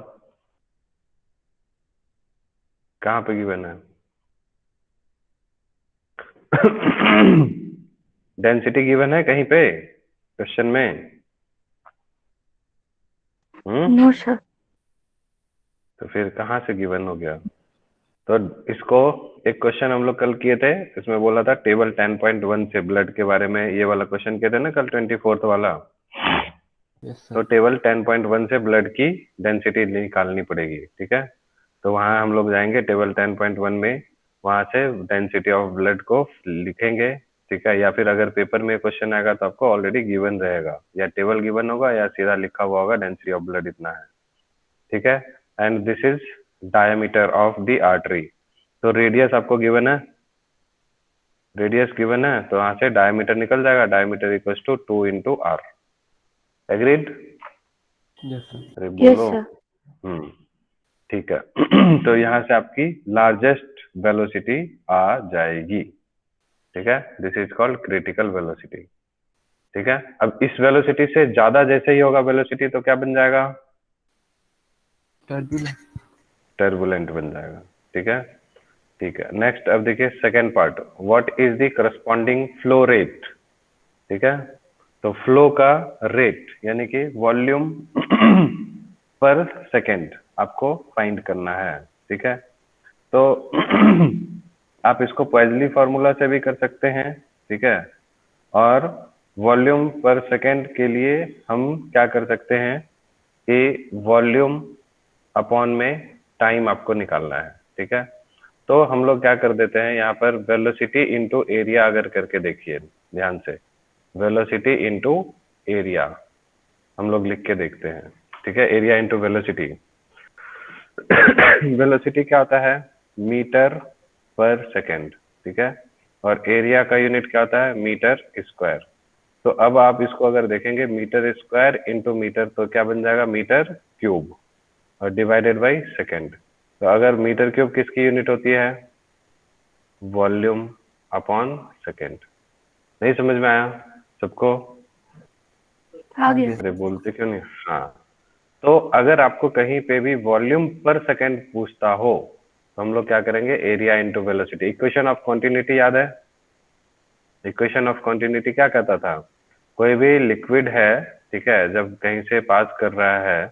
कहाँ पे गिवन है? डेंसिटी गिवन है कहीं पे क्वेश्चन में? No sir. तो फिर कहाँ से गिवन हो गया? तो इसको एक क्वेश्चन हम लोग कल किए थे, इसमें बोला था टेबल 10.1 से ब्लड के बारे में, ये वाला क्वेश्चन किए थे ना कल 24th वाला। तो टेबल 10.1 से ब्लड की डेंसिटी निकालनी पड़ेगी, ठीक है। तो वहां हम लोग जाएंगे टेबल 10.1 में, वहां से डेंसिटी ऑफ ब्लड को लिखेंगे, ठीक है। या फिर अगर पेपर में क्वेश्चन आएगा तो आपको ऑलरेडी गिवन रहेगा, या टेबल गिवन होगा या सीधा लिखा हुआ होगा डेंसिटी ऑफ ब्लड इतना है, ठीक है। And this is diameter of the artery. तो रेडियस आपको गिवन है, रेडियस गिवन है, तो वहां से डायमीटर निकल जाएगा, diameter equal to 2 into r. Agreed? अरे यस बोलो। सर। ठीक है। तो यहाँ से आपकी लार्जेस्ट वेलोसिटी आ जाएगी, ठीक है। This is called critical velocity, ठीक है। अब इस वेलोसिटी से ज्यादा जैसे ही होगा वेलोसिटी तो क्या बन जाएगा? टर्बुलेंट बन जाएगा, ठीक है। ठीक है, नेक्स्ट अब देखिए second part, what is the corresponding flow rate, ठीक है। तो फ्लो का रेट यानी कि वॉल्यूम पर सेकेंड आपको फाइंड करना है, ठीक है। तो आप इसको पॉइजली फॉर्मूला से भी कर सकते हैं, ठीक है। और वॉल्यूम पर सेकेंड के लिए हम क्या कर सकते हैं कि वॉल्यूम अपॉन में टाइम आपको निकालना है, ठीक है। तो हम लोग क्या कर देते हैं यहाँ पर, वेलोसिटी इंटू एरिया अगर करके देखिए ध्यान से, वेलोसिटी इंटू एरिया हम लोग लिख के देखते हैं, ठीक है। Area into velocity. वेलोसिटी क्या होता है? मीटर पर सेकेंड, ठीक है। और एरिया का यूनिट क्या होता है? Metre square. तो अब आप इसको अगर देखेंगे मीटर स्क्वायर इंटू मीटर तो क्या बन जाएगा? मीटर क्यूब, और डिवाइडेड बाई सेकेंड। तो अगर मीटर क्यूब किसकी यूनिट होती है? Volume upon second. नहीं समझ में आया सबको? आ गया। अरे बोलते क्यों नहीं? हाँ, तो अगर आपको कहीं पे भी वॉल्यूम पर सेकेंड पूछता हो तो हम लोग क्या करेंगे? Area into velocity. Equation of continuity याद है? इक्वेशन ऑफ कॉन्टिन्यूटी क्या कहता था? कोई भी लिक्विड है, ठीक है, जब कहीं से पास कर रहा है,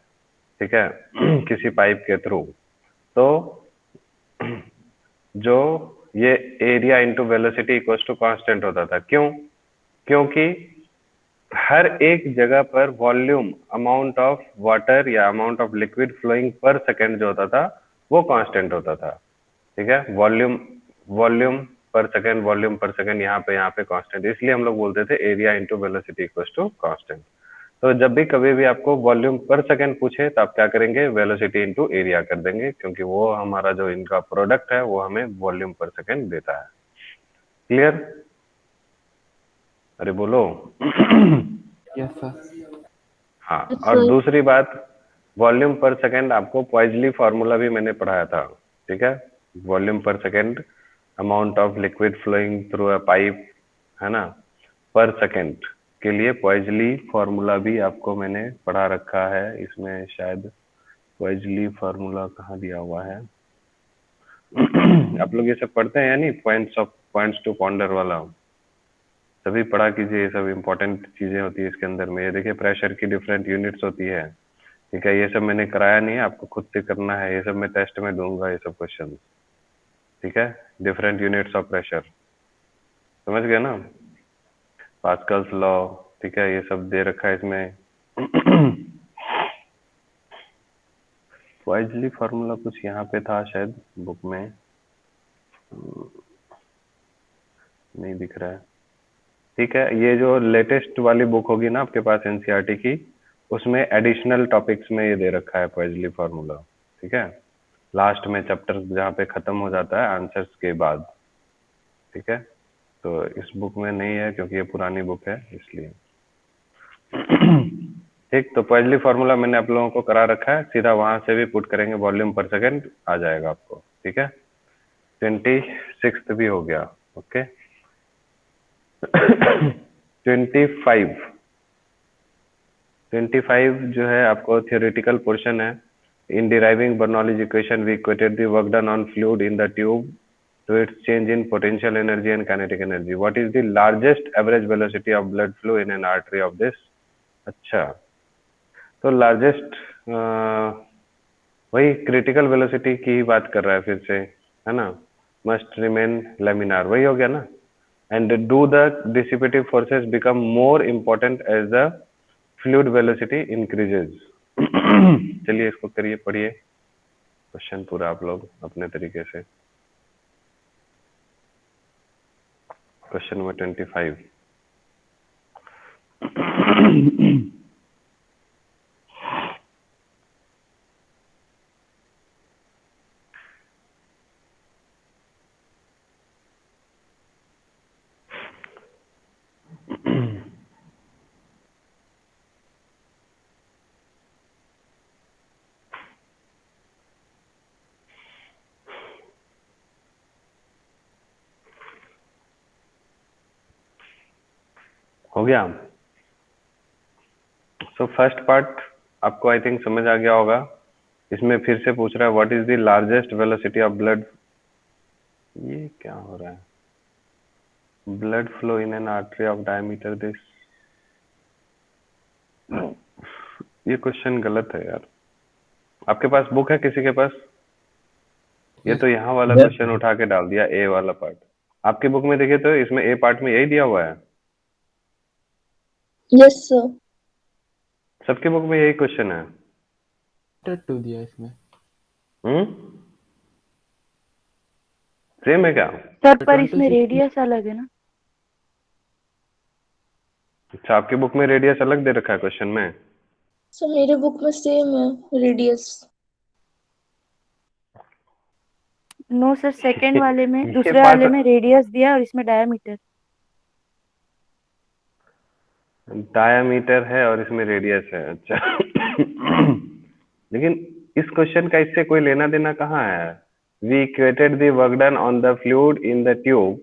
ठीक है, किसी पाइप के थ्रू, तो जो ये area into velocity equal to constant होता था। क्यों? क्योंकि हर एक जगह पर वॉल्यूम, अमाउंट ऑफ वाटर या amount of liquid flowing per second जो होता था वो कांस्टेंट होता था, ठीक है। Volume volume per second, volume per second, यहाँ पे कांस्टेंट, इसलिए हम लोग बोलते थे area into velocity equal to constant. तो जब भी कभी भी आपको वॉल्यूम पर सेकेंड पूछे तो आप क्या करेंगे? वेलोसिटी इंटू एरिया कर देंगे, क्योंकि वो हमारा जो इनका प्रोडक्ट है वो हमें वॉल्यूम पर सेकेंड देता है। क्लियर? अरे बोलो। Yes sir. हाँ, Yes, और sir. दूसरी बात, वॉल्यूम पर सेकेंड आपको पॉइजली फॉर्मूला भी मैंने पढ़ाया था, ठीक है। Volume per second, amount of liquid flowing through a pipe, है ना, पर सेकेंड के लिए पॉइजली फॉर्मूला भी आपको मैंने पढ़ा रखा है। इसमें शायद पॉइजली फॉर्मूला कहाँ दिया हुआ है? आप लोग ये सब पढ़ते हैं या नहीं? पॉइंट्स टू पॉन्डर वाला सभी पढ़ा कीजिए, ये सब इंपॉर्टेंट चीजें होती है इसके अंदर में। ये देखिए प्रेशर की डिफरेंट यूनिट्स होती है, ठीक है। ये सब मैंने कराया नहीं है, आपको खुद से करना है, ये सब मैं टेस्ट में दूंगा ये सब क्वेश्चन, ठीक है। डिफरेंट यूनिट्स ऑफ प्रेशर, समझ गए ना? पास्कल्स लॉ, ठीक है, ये सब दे रखा है इसमें। पॉइजली फॉर्मूला कुछ यहाँ पे था शायद बुक में, नहीं दिख रहा है, ठीक है। ये जो लेटेस्ट वाली बुक होगी ना आपके पास एनसीईआरटी की, उसमें एडिशनल टॉपिक्स में ये दे रखा है पॉइजली फॉर्मूला, ठीक है। लास्ट में चैप्टर जहाँ पे खत्म हो जाता है आंसर्स के बाद, ठीक है। तो इस बुक में नहीं है क्योंकि ये पुरानी बुक है इसलिए। ठीक, तो पॉइजली फॉर्मूला मैंने आप लोगों को करा रखा है, सीधा वहां से भी पुट करेंगे, वॉल्यूम पर सेकेंड आ जाएगा आपको, ठीक है। 26 भी हो गया, ओके। 25 जो है आपको थियोरेटिकल पोर्शन है। In deriving Bernoulli's equation we equated the work done on fluid in the tube to its change in potential energy and kinetic energy. What is the largest average velocity of blood flow in an artery of this? अच्छा, तो largest वही critical velocity की ही बात कर रहा है फिर से, है ना। मस्ट रिमेन लेमिनार, वही हो गया ना। And do the dissipative forces become more important as the fluid velocity increases. चलिए इसको करिए, पढ़िए क्वेश्चन पूरा आप लोग अपने तरीके से। Question number 25। हो गया। सो फर्स्ट पार्ट आपको आई थिंक समझ आ गया होगा। इसमें फिर से पूछ रहा है what is the largest velocity of blood. ये क्या हो रहा है? Blood flow in an artery of diameter this. ये क्वेश्चन गलत है यार। आपके पास बुक है किसी के पास? ये तो यहाँ वाला क्वेश्चन उठा के डाल दिया, ए वाला पार्ट। आपकी बुक में देखिए तो इसमें ए पार्ट में यही दिया हुआ है। Yes sir. सबकी बुक में यही क्वेश्चन है। टू दिया इसमें। सेम है क्या? सर पर इसमें रेडियस अलग है ना। अच्छा, आपकी बुक में रेडियस अलग दे रखा है क्वेश्चन में। सर मेरे बुक में सेम है रेडियस। नो सर, सेकंड वाले में, ये दूसरे पार्ट वाले में रेडियस दिया और इसमें डायमीटर। डायामीटर है और इसमें रेडियस है। अच्छा। लेकिन इस क्वेश्चन का इससे कोई लेना देना कहाँ है? We equated the work done on the fluid in the tube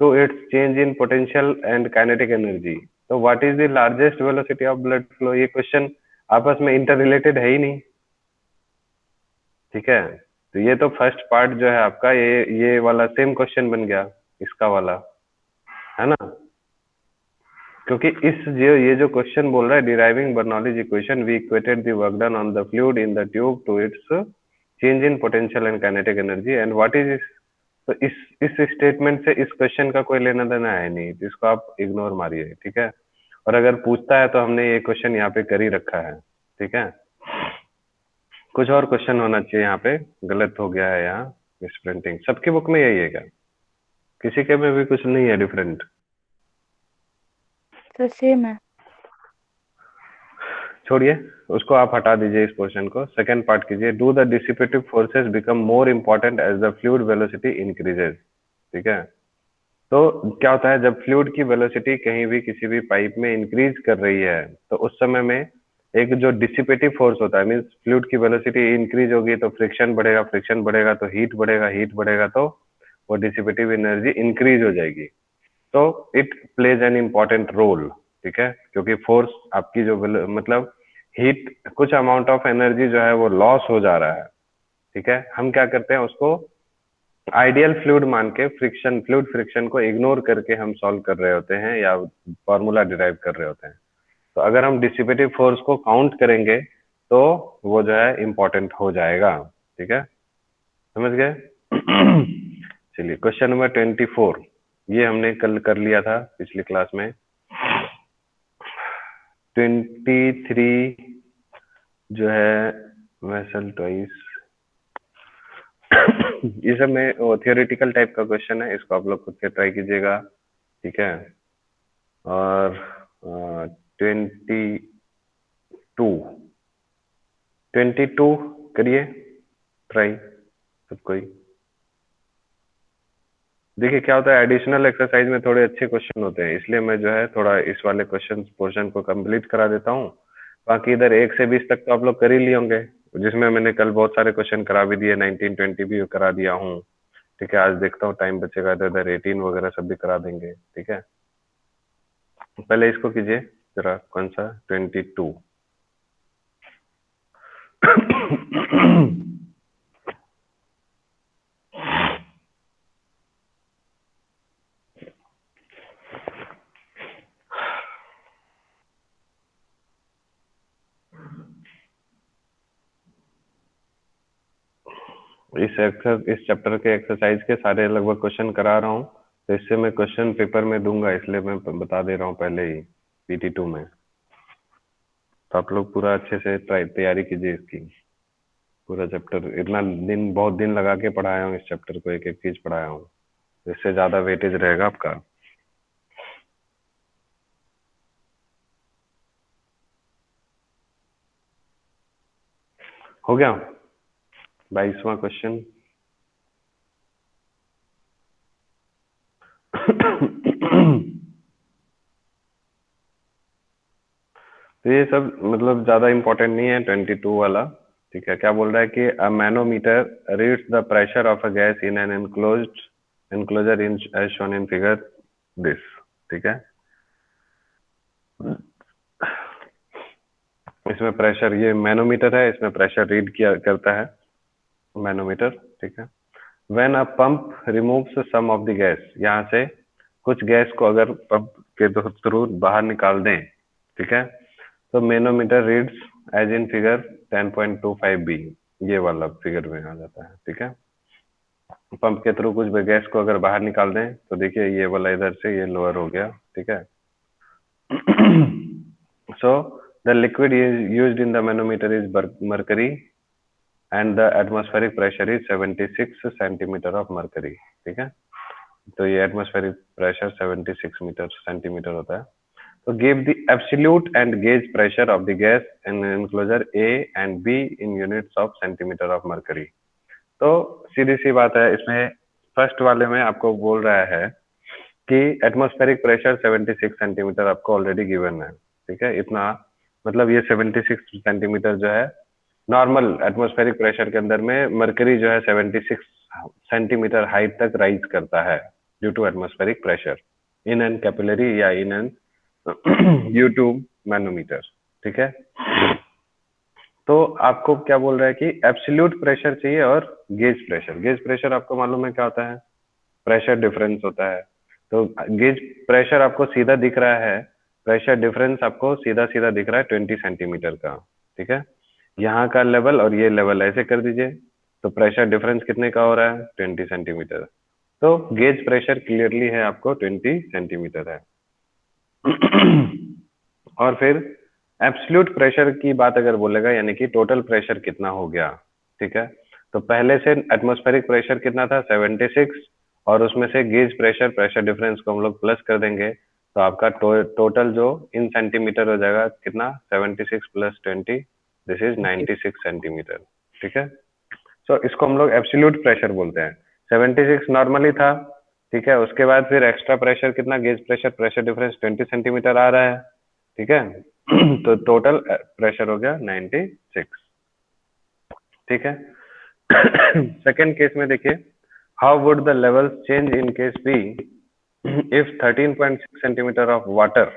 to its change in potential and kinetic energy. तो what is the largest velocity of blood flow? ये क्वेश्चन आपस में इंटर रिलेटेड है ही नहीं। ठीक है, तो ये तो फर्स्ट पार्ट जो है आपका, ये वाला सेम क्वेश्चन बन गया इसका वाला, है ना। क्योंकि ये जो क्वेश्चन बोल रहा है deriving Bernoulli's equation we equated the work done on the fluid in the tube to its change in potential and kinetic energy and what is इस। तो इस स्टेटमेंट से इस क्वेश्चन का कोई लेना देना है नहीं, तो इसको आप इग्नोर मारिए। ठीक है, और अगर पूछता है तो हमने ये क्वेश्चन यहाँ पे कर ही रखा है। ठीक है, कुछ और क्वेश्चन होना चाहिए यहाँ पे, गलत हो गया है यहाँ मिस प्रिंटिंग। सबकी बुक में यही है क्या? किसी के में भी कुछ नहीं है डिफरेंट? सर सेम है। छोड़िए उसको, आप हटा दीजिए इस पोर्शन को। सेकंड पार्ट कीजिए। Do the dissipative forces become more important as the fluid velocity increases. ठीक है, तो क्या होता है जब फ्लूइड की वेलोसिटी कहीं भी किसी भी पाइप में इंक्रीज कर रही है, तो उस समय में एक जो डिसिपेटिव फोर्स होता है, मीन्स फ्लूइड की वेलोसिटी इंक्रीज होगी तो फ्रिक्शन बढ़ेगा, फ्रिक्शन बढ़ेगा तो हीट बढ़ेगा, हीट बढ़ेगा तो वो डिसिपेटिव एनर्जी इंक्रीज हो जाएगी। तो it plays an important role. ठीक है, क्योंकि फोर्स आपकी जो मतलब हीट, कुछ अमाउंट ऑफ एनर्जी जो है वो लॉस हो जा रहा है। ठीक है, हम क्या करते हैं उसको आइडियल फ्लूइड मान के फ्लूइड फ्रिक्शन को इग्नोर करके हम सॉल्व कर रहे होते हैं या फॉर्मूला डिराइव कर रहे होते हैं। तो अगर हम डिसिपेटिव फोर्स को काउंट करेंगे तो वो जो है इम्पोर्टेंट हो जाएगा। ठीक है, समझ गए? चलिए क्वेश्चन नंबर 24, ये हमने कल कर लिया था पिछली क्लास में। 23 जो है वेसल ट्वाइस, ये सब में थियोरेटिकल टाइप का क्वेश्चन है, इसको आप लोग खुद से ट्राई कीजिएगा। ठीक है, और 22 करिए ट्राई सब कोई। देखिए क्या होता है, एडिशनल एक्सरसाइज में थोड़े अच्छे क्वेश्चन होते हैं, इसलिए मैं जो है थोड़ा इस वाले क्वेश्चन पोर्शन को कंप्लीट करा देता हूँ। बाकी इधर 1 से 20 तक तो आप लोग कर ही लिए होंगे, जिसमें मैंने कल बहुत सारे क्वेश्चन करा भी दिए, 19 20 भी करा दिया हूँ। ठीक है, आज देखता हूँ टाइम बचेगा तो इधर 18 वगैरह सब भी करा देंगे। ठीक है, पहले इसको कीजिए जरा, कौन सा 22। इस चैप्टर के एक्सरसाइज के सारे लगभग क्वेश्चन करा रहा हूँ, तो इससे मैं क्वेश्चन पेपर में दूंगा, इसलिए मैं बता दे रहा हूँ पहले ही PT2 में। तो आप लोग पूरा अच्छे से तैयारी कीजिए इसकी। पूरा चैप्टर इतना दिन, बहुत दिन लगा के पढ़ाया हूँ इस चैप्टर को, एक एक चीज पढ़ाया हूँ, इससे ज्यादा वेटेज रहेगा आपका। हो गया 22वां क्वेश्चन। तो ये सब मतलब ज्यादा इंपॉर्टेंट नहीं है 22 वाला, ठीक है। क्या बोल रहा है कि a manometer reads the pressure of a gas in an enclosure in as shown in figure this, ठीक है। इसमें प्रेशर, ये मैनोमीटर है, इसमें प्रेशर रीड किया करता है मैनोमीटर, ठीक है। When a pump removes some of the gas, यहाँ से कुछ गैस को अगर पंप के थ्रू बाहर निकाल दें, ठीक है, तो manometer reads as in figure 10.25b, ये वाला फिगर में आ जाता है, ठीक है। पंप के थ्रू कुछ गैस को अगर बाहर निकाल दें तो देखिए ये वाला इधर से ये लोअर हो गया, ठीक है। So the liquid is used in the manometer is mercury and the atmospheric pressure is 76 centimeter of mercury, ठीक है। तो ये एटमॉस्फेरिक प्रेशर 76 सेंटीमीटर होता है। तो give the absolute and gauge pressure of the gas in enclosure A and B in units of centimetre of mercury. तो सीधी सी बात है, इसमें फर्स्ट वाले में आपको बोल रहा है कि एटमॉस्फेरिक प्रेशर 76 सेंटीमीटर आपको ऑलरेडी गिवन है, ठीक है। इतना मतलब ये 76 सेंटीमीटर जो है नॉर्मल एटमॉस्फेरिक प्रेशर के अंदर में मरकरी जो है 76 सेंटीमीटर हाइट तक राइज करता है due to atmospheric pressure in an capillary या इन एन U2 मैनोमीटर, ठीक है। तो आपको क्या बोल रहा है कि एब्सोल्यूट प्रेशर चाहिए और गेज प्रेशर। गेज प्रेशर आपको मालूम है क्या होता है, प्रेशर डिफरेंस होता है। तो गेज प्रेशर आपको सीधा दिख रहा है, प्रेशर डिफरेंस आपको सीधा सीधा दिख रहा है 20 सेंटीमीटर का, ठीक है। यहाँ का लेवल और ये लेवल ऐसे कर दीजिए, तो प्रेशर डिफरेंस कितने का हो रहा है 20 सेंटीमीटर। तो गेज प्रेशर क्लियरली है आपको 20 सेंटीमीटर है। और फिर एब्सोल्यूट प्रेशर की बात अगर बोलेगा, यानी कि टोटल प्रेशर कितना हो गया, ठीक है। तो पहले से एटमॉस्फेरिक प्रेशर कितना था 76, और उसमें से गेज प्रेशर, प्रेशर डिफरेंस को हम लोग प्लस कर देंगे, तो आपका टोटल जो इन सेंटीमीटर हो जाएगा कितना 76 प्लस 20, दिस इज 96 सेंटीमीटर, ठीक है। सो इसको हम लोग एब्सोल्यूट प्रेशर बोलते हैं। 76 नॉर्मली था, ठीक है। उसके बाद फिर एक्स्ट्रा प्रेशर कितना, gauge pressure, pressure difference 20 centimetre आ रहा है, ठीक है। तो टोटल प्रेशर हो गया 96, ठीक है। सेकेंड केस में देखिए, how would the level change in case be if 13.6 centimetre of water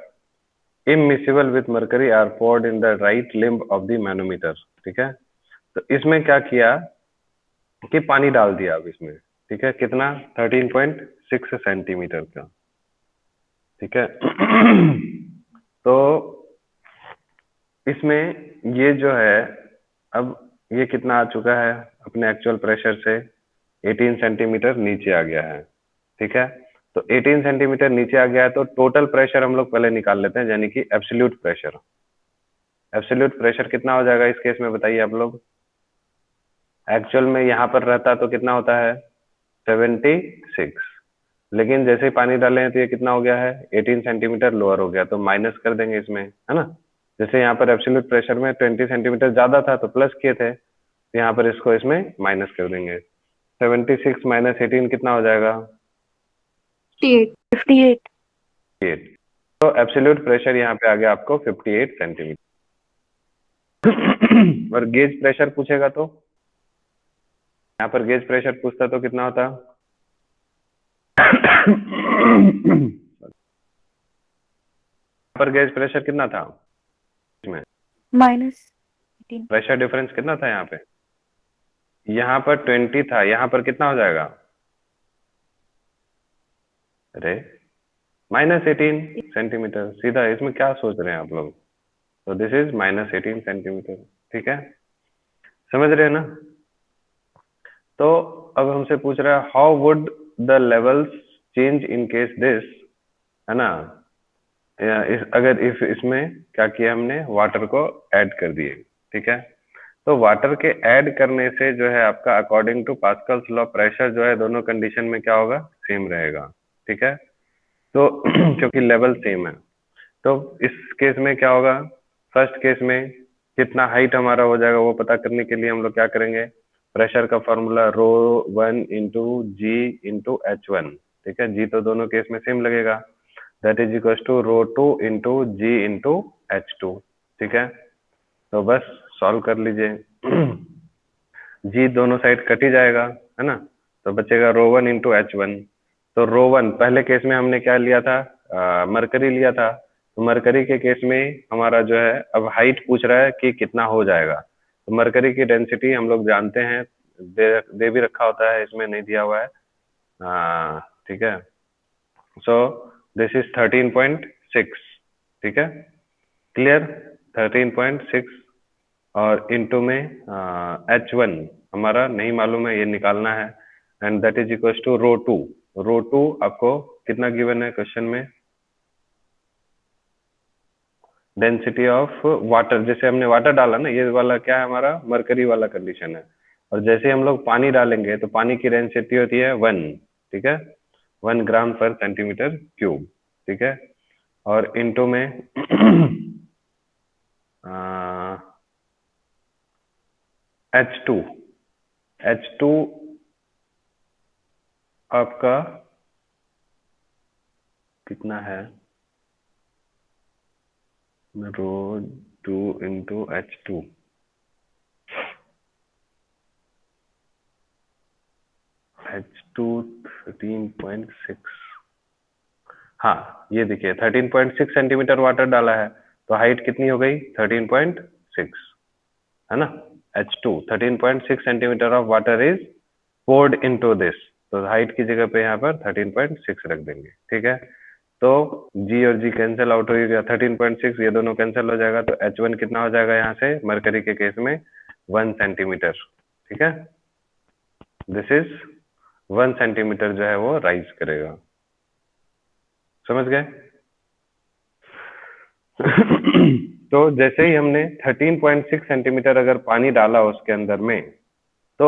immiscible with mercury are poured in the right limb of the manometer, ठीक है। तो इसमें क्या किया कि पानी डाल दिया अब इसमें, ठीक है। कितना 13.6 सेंटीमीटर का, ठीक है। तो इसमें ये जो है, अब ये कितना आ चुका है अपने एक्चुअल प्रेशर से 18 सेंटीमीटर नीचे आ गया है, ठीक है। तो 18 सेंटीमीटर नीचे आ गया है, तो टोटल प्रेशर हम लोग पहले निकाल लेते हैं, यानी कि एब्सोल्यूट प्रेशर। एब्सोल्यूट प्रेशर कितना हो जाएगा इस केस में बताइए आप लोग। एक्चुअल में यहाँ पर रहता तो कितना होता है 76, लेकिन जैसे ही पानी डाले हैं तो ये कितना हो गया है 18 सेंटीमीटर लोअर हो गया, तो माइनस कर देंगे इसमें, है ना। जैसे यहाँ पर एब्सोल्यूट प्रेशर में 20 सेंटीमीटर ज्यादा था तो प्लस किए थे, तो यहाँ पर इसको इसमें माइनस कर देंगे। 76 माइनस 18 कितना हो जाएगा 58। तो एब्सोल्यूट प्रेशर यहाँ पे आ गया आपको 58 सेंटीमीटर। और गेज प्रेशर पूछेगा तो यहाँ पर गेज प्रेशर पूछता तो कितना होता, पर गेज प्रेशर कितना था इसमें -18। प्रेशर डिफरेंस कितना था यहाँ पे, यहाँ पर 20 था, यहाँ पर कितना हो जाएगा, अरे -18 सेंटीमीटर। सीधा इसमें क्या सोच रहे हैं आप लोग, तो दिस इज -18 सेंटीमीटर, ठीक है। समझ रहे हैं ना। तो अब हमसे पूछ रहा है how would the levels change in case this, है ना, अगर इसमें क्या किया हमने, वाटर को ऐड कर दिए, ठीक है। तो वाटर के ऐड करने से जो है आपका according to Pascal's law pressure जो है दोनों कंडीशन में क्या होगा, सेम रहेगा, ठीक है। तो क्योंकि लेवल सेम है, तो इस केस में क्या होगा, फर्स्ट केस में कितना हाइट हमारा हो जाएगा वो पता करने के लिए हम लोग क्या करेंगे, प्रेशर का formula ρ1 into g into H1, ठीक है। जी तो दोनों केस में सेम लगेगा, that is equal to ρ2 into g into H2, ठीक है। तो बस सॉल्व कर लीजिए। जी दोनों साइड कट ही जाएगा, है ना, तो बचेगा ρ1 इंटू H1। तो ρ1 पहले केस में हमने क्या लिया था, मरकरी लिया था, तो मरकरी के केस में हमारा जो है अब हाइट पूछ रहा है कि कितना हो जाएगा। तो मरकरी की डेंसिटी हम लोग जानते हैं, दे भी रखा होता है, इसमें नहीं दिया हुआ है, ठीक है। सो दिस इज 13.6, ठीक है, क्लियर, 13.6 और इनटू में H1 हमारा नहीं मालूम है, ये निकालना है, and that is equal to ρ2। ρ2 आपको कितना गिवन है क्वेश्चन में, डेंसिटी ऑफ वाटर, जैसे हमने वाटर डाला ना, ये वाला क्या है हमारा मरकरी वाला कंडीशन है, और जैसे हम लोग पानी डालेंगे तो पानी की डेंसिटी होती है 1, ठीक है, 1 ग्राम पर सेंटीमीटर क्यूब, ठीक है। और इनटू में H2 आपका कितना है, ρ2 इंटू H2, H2 13.6, हाँ ये देखिए 13.6 सेंटीमीटर वाटर डाला है, तो हाइट कितनी हो गई 13.6, है ना। H2 13.6 centimetre of water is poured into this, तो हाइट की जगह पे यहाँ पर 13.6 रख देंगे, ठीक है। तो G और G कैंसिल आउट हो गया, 13.6 ये दोनों कैंसिल हो जाएगा, तो H1 कितना हो जाएगा यहाँ से मरकरी के केस में 1 सेंटीमीटर, ठीक है। दिस इज 1 सेंटीमीटर जो है वो राइज करेगा, समझ गए। तो जैसे ही हमने 13.6 सेंटीमीटर अगर पानी डाला उसके अंदर में, तो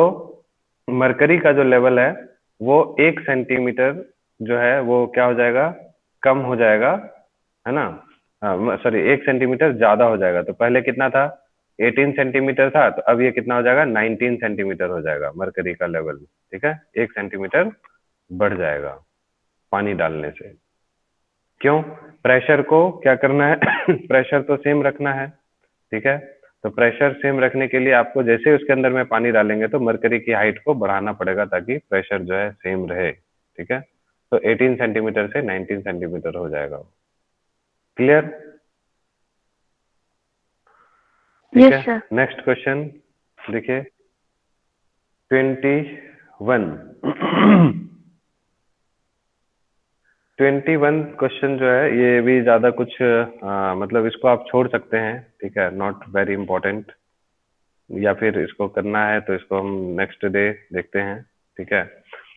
मरकरी का जो लेवल है वो 1 सेंटीमीटर जो है वो क्या हो जाएगा, कम हो जाएगा, है ना, सॉरी 1 सेंटीमीटर ज्यादा हो जाएगा। तो पहले कितना था, 18 सेंटीमीटर था, तो अब ये कितना हो जाएगा, 19 सेंटीमीटर हो जाएगा मरकरी का लेवल, ठीक है, 1 सेंटीमीटर बढ़ जाएगा पानी डालने से। क्यों, प्रेशर को क्या करना है, प्रेशर तो सेम रखना है, ठीक है। तो प्रेशर सेम रखने के लिए आपको जैसे उसके अंदर में पानी डालेंगे तो मरकरी की हाइट को बढ़ाना पड़ेगा ताकि प्रेशर जो है सेम रहे, ठीक है। तो 18 सेंटीमीटर से 19 सेंटीमीटर हो जाएगा, क्लियर, ठीक Yes, है। sir. नेक्स्ट क्वेश्चन देखिए 21 क्वेश्चन जो है ये भी ज्यादा कुछ मतलब इसको आप छोड़ सकते हैं, ठीक है, नॉट वेरी इंपॉर्टेंट, या फिर इसको करना है तो इसको हम नेक्स्ट डे देखते हैं, ठीक है।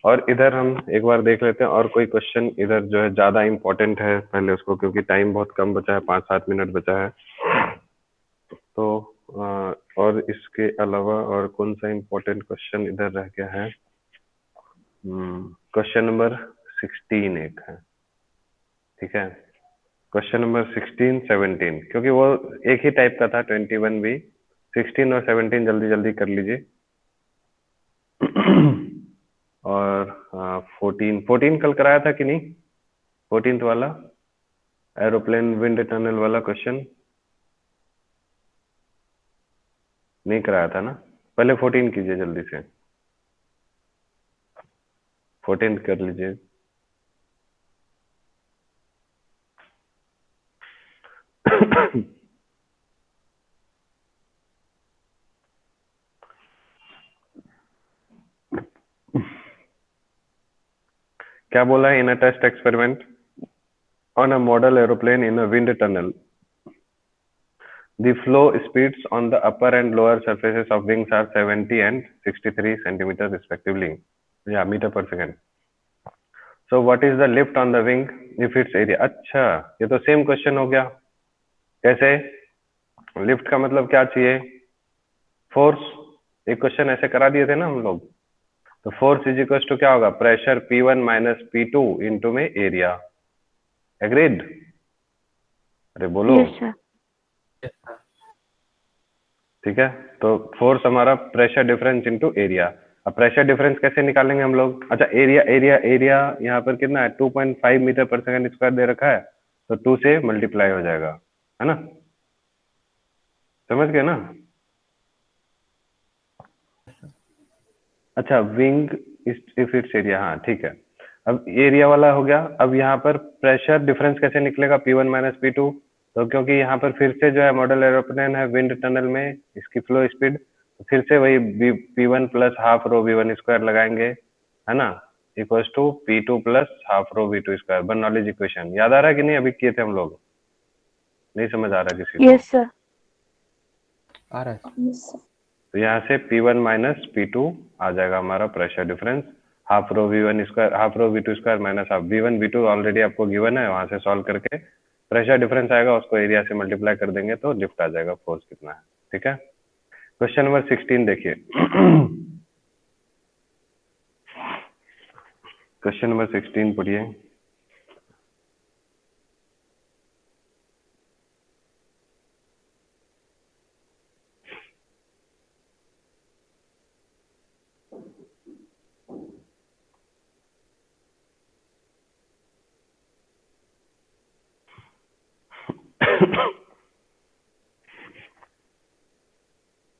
और इधर हम एक बार देख लेते हैं और कोई क्वेश्चन इधर जो है ज्यादा इंपॉर्टेंट है पहले उसको, क्योंकि टाइम बहुत कम बचा है, 5-7 मिनट बचा है। तो और इसके अलावा और कौन सा इंपॉर्टेंट क्वेश्चन इधर रह गया है, क्वेश्चन नंबर 16 एक है, ठीक है, क्वेश्चन नंबर 16, 17, क्योंकि वो एक ही टाइप का था 21 भी, 16 और 17 जल्दी जल्दी कर लीजिए। और 14 कल कराया था कि नहीं, 14th वाला एरोप्लेन विंड टनल वाला क्वेश्चन नहीं कराया था ना, पहले 14 कीजिए जल्दी से, 14 कर लीजिए। क्या बोला है, in a test experiment on a model aeroplane in a wind tunnel The flow speeds on the upper and lower surfaces of wings are 70 and 63 centimeters respectively. Yeah, meter per second. So what is the lift on the wing if its area? अच्छा, ये तो same question हो गया. कैसे? Lift का मतलब क्या चाहिए? फोर्स. एक क्वेश्चन ऐसे करा दिए थे ना हम लोग. तो फोर्स इज इक्वल टू क्या होगा? Pressure P1 minus P2 into में एरिया. एग्रीड? अरे बोलो. Yes, sir. ठीक है, तो फोर्स हमारा प्रेशर डिफरेंस इनटू एरिया. अब प्रेशर डिफरेंस कैसे निकालेंगे हम लोग? अच्छा, एरिया यहाँ पर कितना है? 2.5 मीटर पर सेकंड स्क्वायर दे रखा है, तो 2 से मल्टीप्लाई हो जाएगा, है ना? समझ गए ना? अच्छा, विंग इफ इट्स एरिया, हाँ ठीक है. अब एरिया वाला हो गया. अब यहाँ पर प्रेशर डिफरेंस कैसे निकलेगा? P1 minus P2. तो क्योंकि यहाँ पर फिर से जो है मॉडल एरोप्लेन है विंड टनल में, इसकी फ्लो स्पीड फिर से वही P1 plus half rho V1 square लगाएंगे, है ना? Equals to P2 plus half rho V2 square. Bernoulli's equation याद आ रहा है कि नहीं? अभी किए थे हम लोग. नहीं समझ आ रहा किसी को? Yes, sir. आ रहा है. Yes, sir. तो यहाँ से P1 माइनस P2 आ जाएगा हमारा pressure difference. Half rho V1 square, half rho V2 square minus half V1 V2 already आपको गिवन है, वहां से सॉल्व करके प्रेशर डिफरेंस आएगा, उसको एरिया से मल्टीप्लाई कर देंगे तो लिफ्ट आ जाएगा, फोर्स कितना है. ठीक है. क्वेश्चन नंबर 16 देखिए. क्वेश्चन नंबर 16 पढ़िए.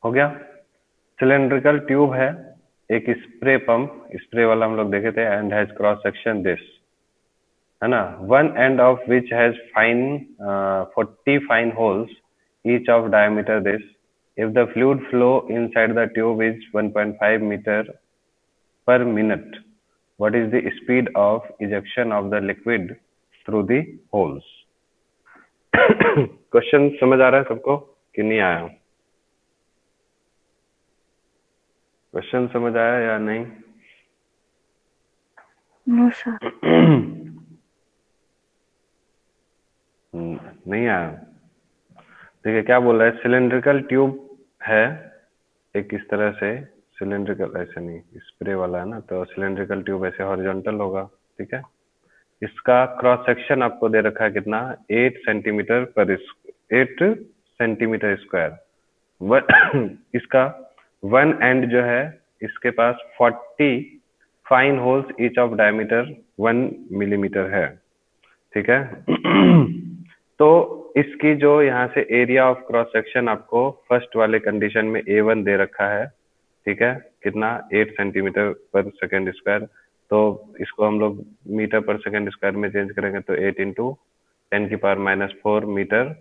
हो गया. सिलेंड्रिकल ट्यूब है, एक स्प्रे पंप, स्प्रे वाला हम लोग देखे थे, and has cross section this, है ना? One end of which has 40 fine holes each of diameter this. If the fluid flow inside the tube is 1.5 metre per minute, what is the speed of ejection of the liquid through the holes? Question समझ आ रहा है सबको कि नहीं आया? Question समझ आया या नहीं? No, sir. नहीं आया. देखिए क्या बोल रहा है. सिलेंड्रिकल ट्यूब है एक, इस तरह से सिलेंड्रिकल, ऐसे नहीं, स्प्रे वाला है ना, तो सिलेंड्रिकल ट्यूब ऐसे हॉरिजॉन्टल होगा. ठीक है. इसका क्रॉस सेक्शन आपको दे रखा है कितना? 8 सेंटीमीटर स्क्वायर. इसका वन एंड जो है इसके पास 40 fine holes each of diameter 1 millimetre है. ठीक है. तो इसकी जो यहाँ से एरिया ऑफ क्रॉस सेक्शन आपको फर्स्ट वाले कंडीशन में A1 दे रखा है. ठीक है. कितना? 8 सेंटीमीटर पर सेकेंड स्क्वायर. तो इसको हम लोग मीटर पर सेकेंड स्क्वायर में चेंज करेंगे तो 8 इंटू 10 की पावर माइनस 4 मीटर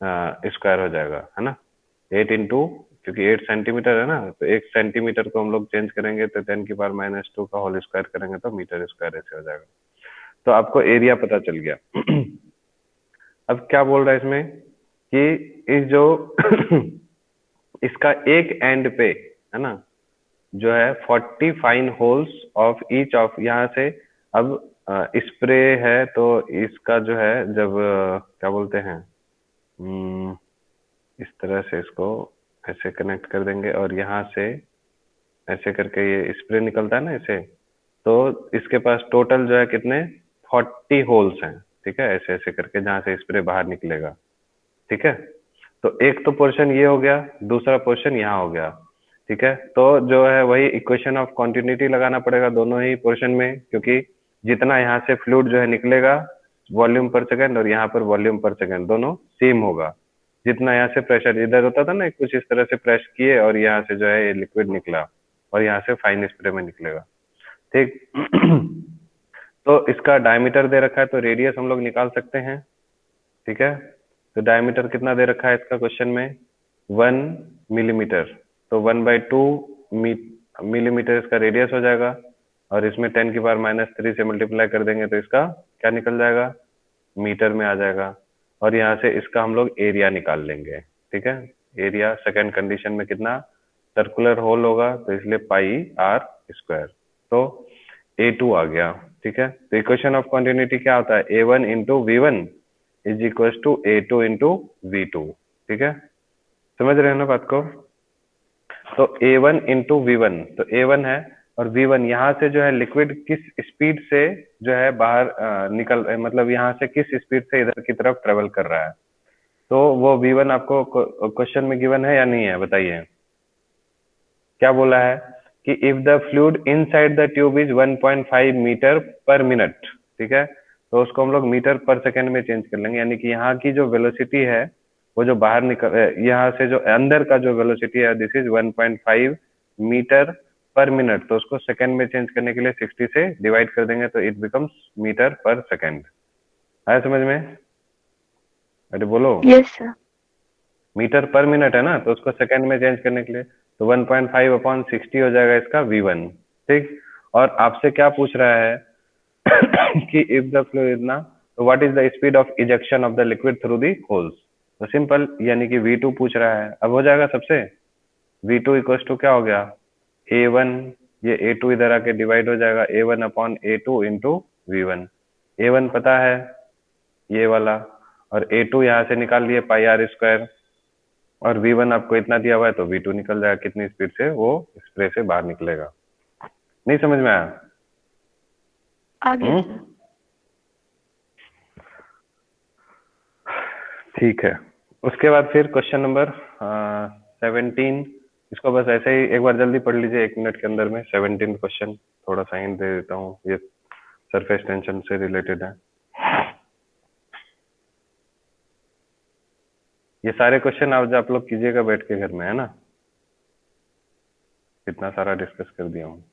स्क्वायर हो जाएगा, है ना? 8 इंटू, क्योंकि 8 सेंटीमीटर है ना, तो 1 सेंटीमीटर को हम लोग चेंज करेंगे तो 10 की पावर माइनस 2 का होल स्क्वायर करेंगे तो मीटर स्क्वायर ऐसे हो जाएगा. तो आपको एरिया पता चल गया. अब क्या बोल रहा है इसमें कि इस जो इसका एक एंड पे, है ना, जो है 40 fine holes of each of, यहाँ से अब स्प्रे है तो इसका जो है जब क्या बोलते हैं, इस तरह से इसको ऐसे कनेक्ट कर देंगे और यहाँ से ऐसे करके ये स्प्रे निकलता है ना ऐसे, तो इसके पास टोटल जो है कितने 40 होल्स हैं. ठीक है. ऐसे ऐसे करके जहाँ से स्प्रे बाहर निकलेगा. ठीक है. तो एक तो पोर्शन ये हो गया, दूसरा पोर्शन यहाँ हो गया. ठीक है. तो जो है वही इक्वेशन ऑफ कॉन्टिन्यूटी लगाना पड़ेगा दोनों ही पोर्शन में, क्योंकि जितना यहाँ से फ्लूइड जो है निकलेगा वॉल्यूम पर सेकंड और यहाँ पर वॉल्यूम पर सेकंड दोनों सेम होगा. जितना यहाँ से प्रेशर इधर होता था ना, कुछ इस तरह से प्रेस किए और यहाँ से जो है ये लिक्विड निकला और यहाँ से फाइन स्प्रे में निकलेगा. ठीक. तो इसका डायमीटर दे रखा है तो रेडियस हम लोग निकाल सकते हैं. ठीक है. तो डायमीटर कितना दे रखा है इसका क्वेश्चन में? 1 मिलीमीटर. तो 1/2 मिलीमीटर इसका रेडियस हो जाएगा और इसमें 10 की पावर माइनस 3 से मल्टीप्लाई कर देंगे तो इसका क्या निकल जाएगा? मीटर में आ जाएगा. और यहाँ से इसका हम लोग एरिया निकाल लेंगे. ठीक है। एरिया सेकंड कंडीशन में कितना, सर्कुलर होल होगा तो इसलिए पाई आर स्क्वायर, तो A2 आ गया, ठीक है। तो इक्वेशन ऑफ कॉन्टिन्यूटी क्या होता है, A1 into V1 is equal to A2 into V2, ठीक है। समझ रहे हो ना बात को। तो A1 इंटू V1, तो A1 है और V1 यहाँ से जो है लिक्विड किस स्पीड से जो है बाहर निकल, मतलब यहाँ से किस स्पीड से इधर की तरफ ट्रेवल कर रहा है, तो वो V1 आपको क्वेश्चन में गिवन है या नहीं है, बताइए। क्या बोला है कि if the fluid inside the tube is 1.5 metre per minute, ठीक है, तो उसको हम लोग मीटर पर सेकेंड में चेंज कर लेंगे, यानी कि यहाँ की जो वेलोसिटी है वो जो बाहर निकल, यहाँ से जो अंदर का जो वेलोसिटी है this is 1.5 metre per minute, तो उसको सेकेंड में चेंज करने के लिए 60 से डिवाइड कर देंगे तो it becomes metre per second. आया समझ में? अरे बोलो। Yes sir. Metre per minute है ना, तो उसको सेकंड में चेंज करने के लिए तो 1.5 अपॉन 60 हो जाएगा इसका V1, ठीक। और आपसे क्या पूछ रहा है कि इफ द फ्लूइड ना, तो what is the speed of ejection of the liquid through the holes, तो सिंपल यानी कि V2 पूछ रहा है। अब हो जाएगा सबसे, V2 इक्वल टू क्या हो गया, A1, ये A2 इधर आके डिवाइड हो जाएगा A1 upon A2 into V1। A1 पता है ये वाला, और A2 यहाँ से निकाल लिए पाई आर स्क्वायर, और V1 आपको इतना दिया हुआ है तो V2 निकल जाएगा कितनी स्पीड से वो स्प्रे से बाहर निकलेगा। नहीं समझ में आया? आ गया सर। ठीक है। उसके बाद फिर क्वेश्चन नंबर 17, इसको बस ऐसे ही एक बार जल्दी पढ़ लीजिए 1 मिनट के अंदर में। 17 क्वेश्चन थोड़ा सा हिंट दे देता हूँ, ये सरफेस टेंशन से रिलेटेड है। ये सारे क्वेश्चन आज आप लोग कीजिएगा बैठ के घर में, है ना। इतना सारा डिस्कस कर दिया हूँ।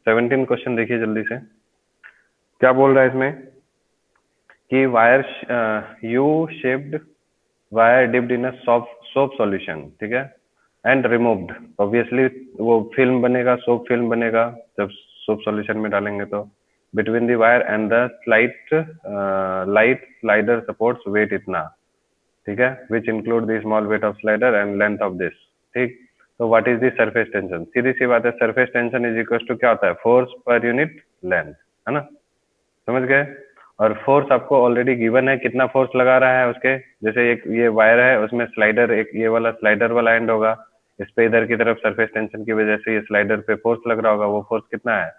सेवनटीन क्वेश्चन देखिए जल्दी से, क्या बोल रहा है इसमें कि wire U shaped wire dipped in a soap solution, ठीक है, एंड रिमूव्ड, ऑब्वियसली वो फिल्म बनेगा, सोप फिल्म बनेगा जब सोप सॉल्यूशन में डालेंगे तो, between the wire and the light slider supports weight इतना, ठीक है, which include the small weight of slider and length of this, ठीक। तो what is the surface tension, सीधी सी बात है, surface tension is equal to क्या होता है, फोर्स पर यूनिट लेंथ, है ना, समझ गए। और फोर्स आपको ऑलरेडी गिवन है, कितना फोर्स लगा रहा है उसके, जैसे एक ये वायर है उसमें स्लाइडर, एक ये वाला स्लाइडर वाला एंड होगा, इस पे इधर की तरफ सरफेस टेंशन की वजह से ये स्लाइडर पे फोर्स लग रहा होगा, वो फोर्स कितना है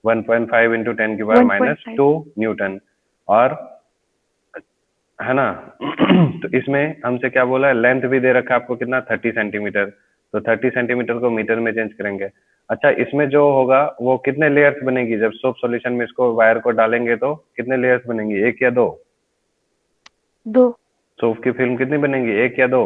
1.5 इंटू 10 की पावर माइनस 2 न्यूटन, और है ना। तो इसमें हमसे क्या बोला है, लेंथ भी दे रखा है आपको कितना 30 सेंटीमीटर, तो 30 सेंटीमीटर को मीटर में चेंज करेंगे। अच्छा इसमें जो होगा वो कितने लेयर्स बनेगी, जब सोप सॉल्यूशन में इसको वायर को डालेंगे तो कितने लेयर्स बनेंगी, 1 या 2? 2। सोप की फिल्म कितनी बनेंगी, 1 या 2?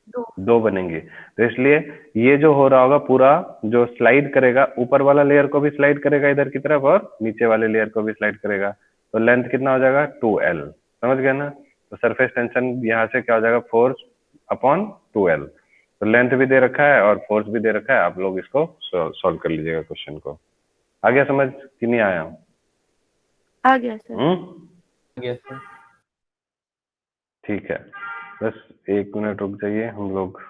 2। 2 बनेंगी। तो इसलिए ये जो हो रहा होगा पूरा जो स्लाइड करेगा, ऊपर वाला लेयर को भी स्लाइड करेगा इधर की तरफ और नीचे वाले लेयर को भी स्लाइड करेगा, तो लेंथ कितना हो जाएगा 2L, समझ गए ना। तो सरफेस टेंशन यहाँ से क्या हो जाएगा, फोर्स अपॉन 2L, तो लेंथ भी दे रखा है और फोर्स भी दे रखा है, आप लोग इसको सॉल्व कर लीजिएगा क्वेश्चन को। आ गया समझ कि नहीं आया? आ गया सर। Yes sir. ठीक है, बस 1 मिनट रुक जाइए, हम लोग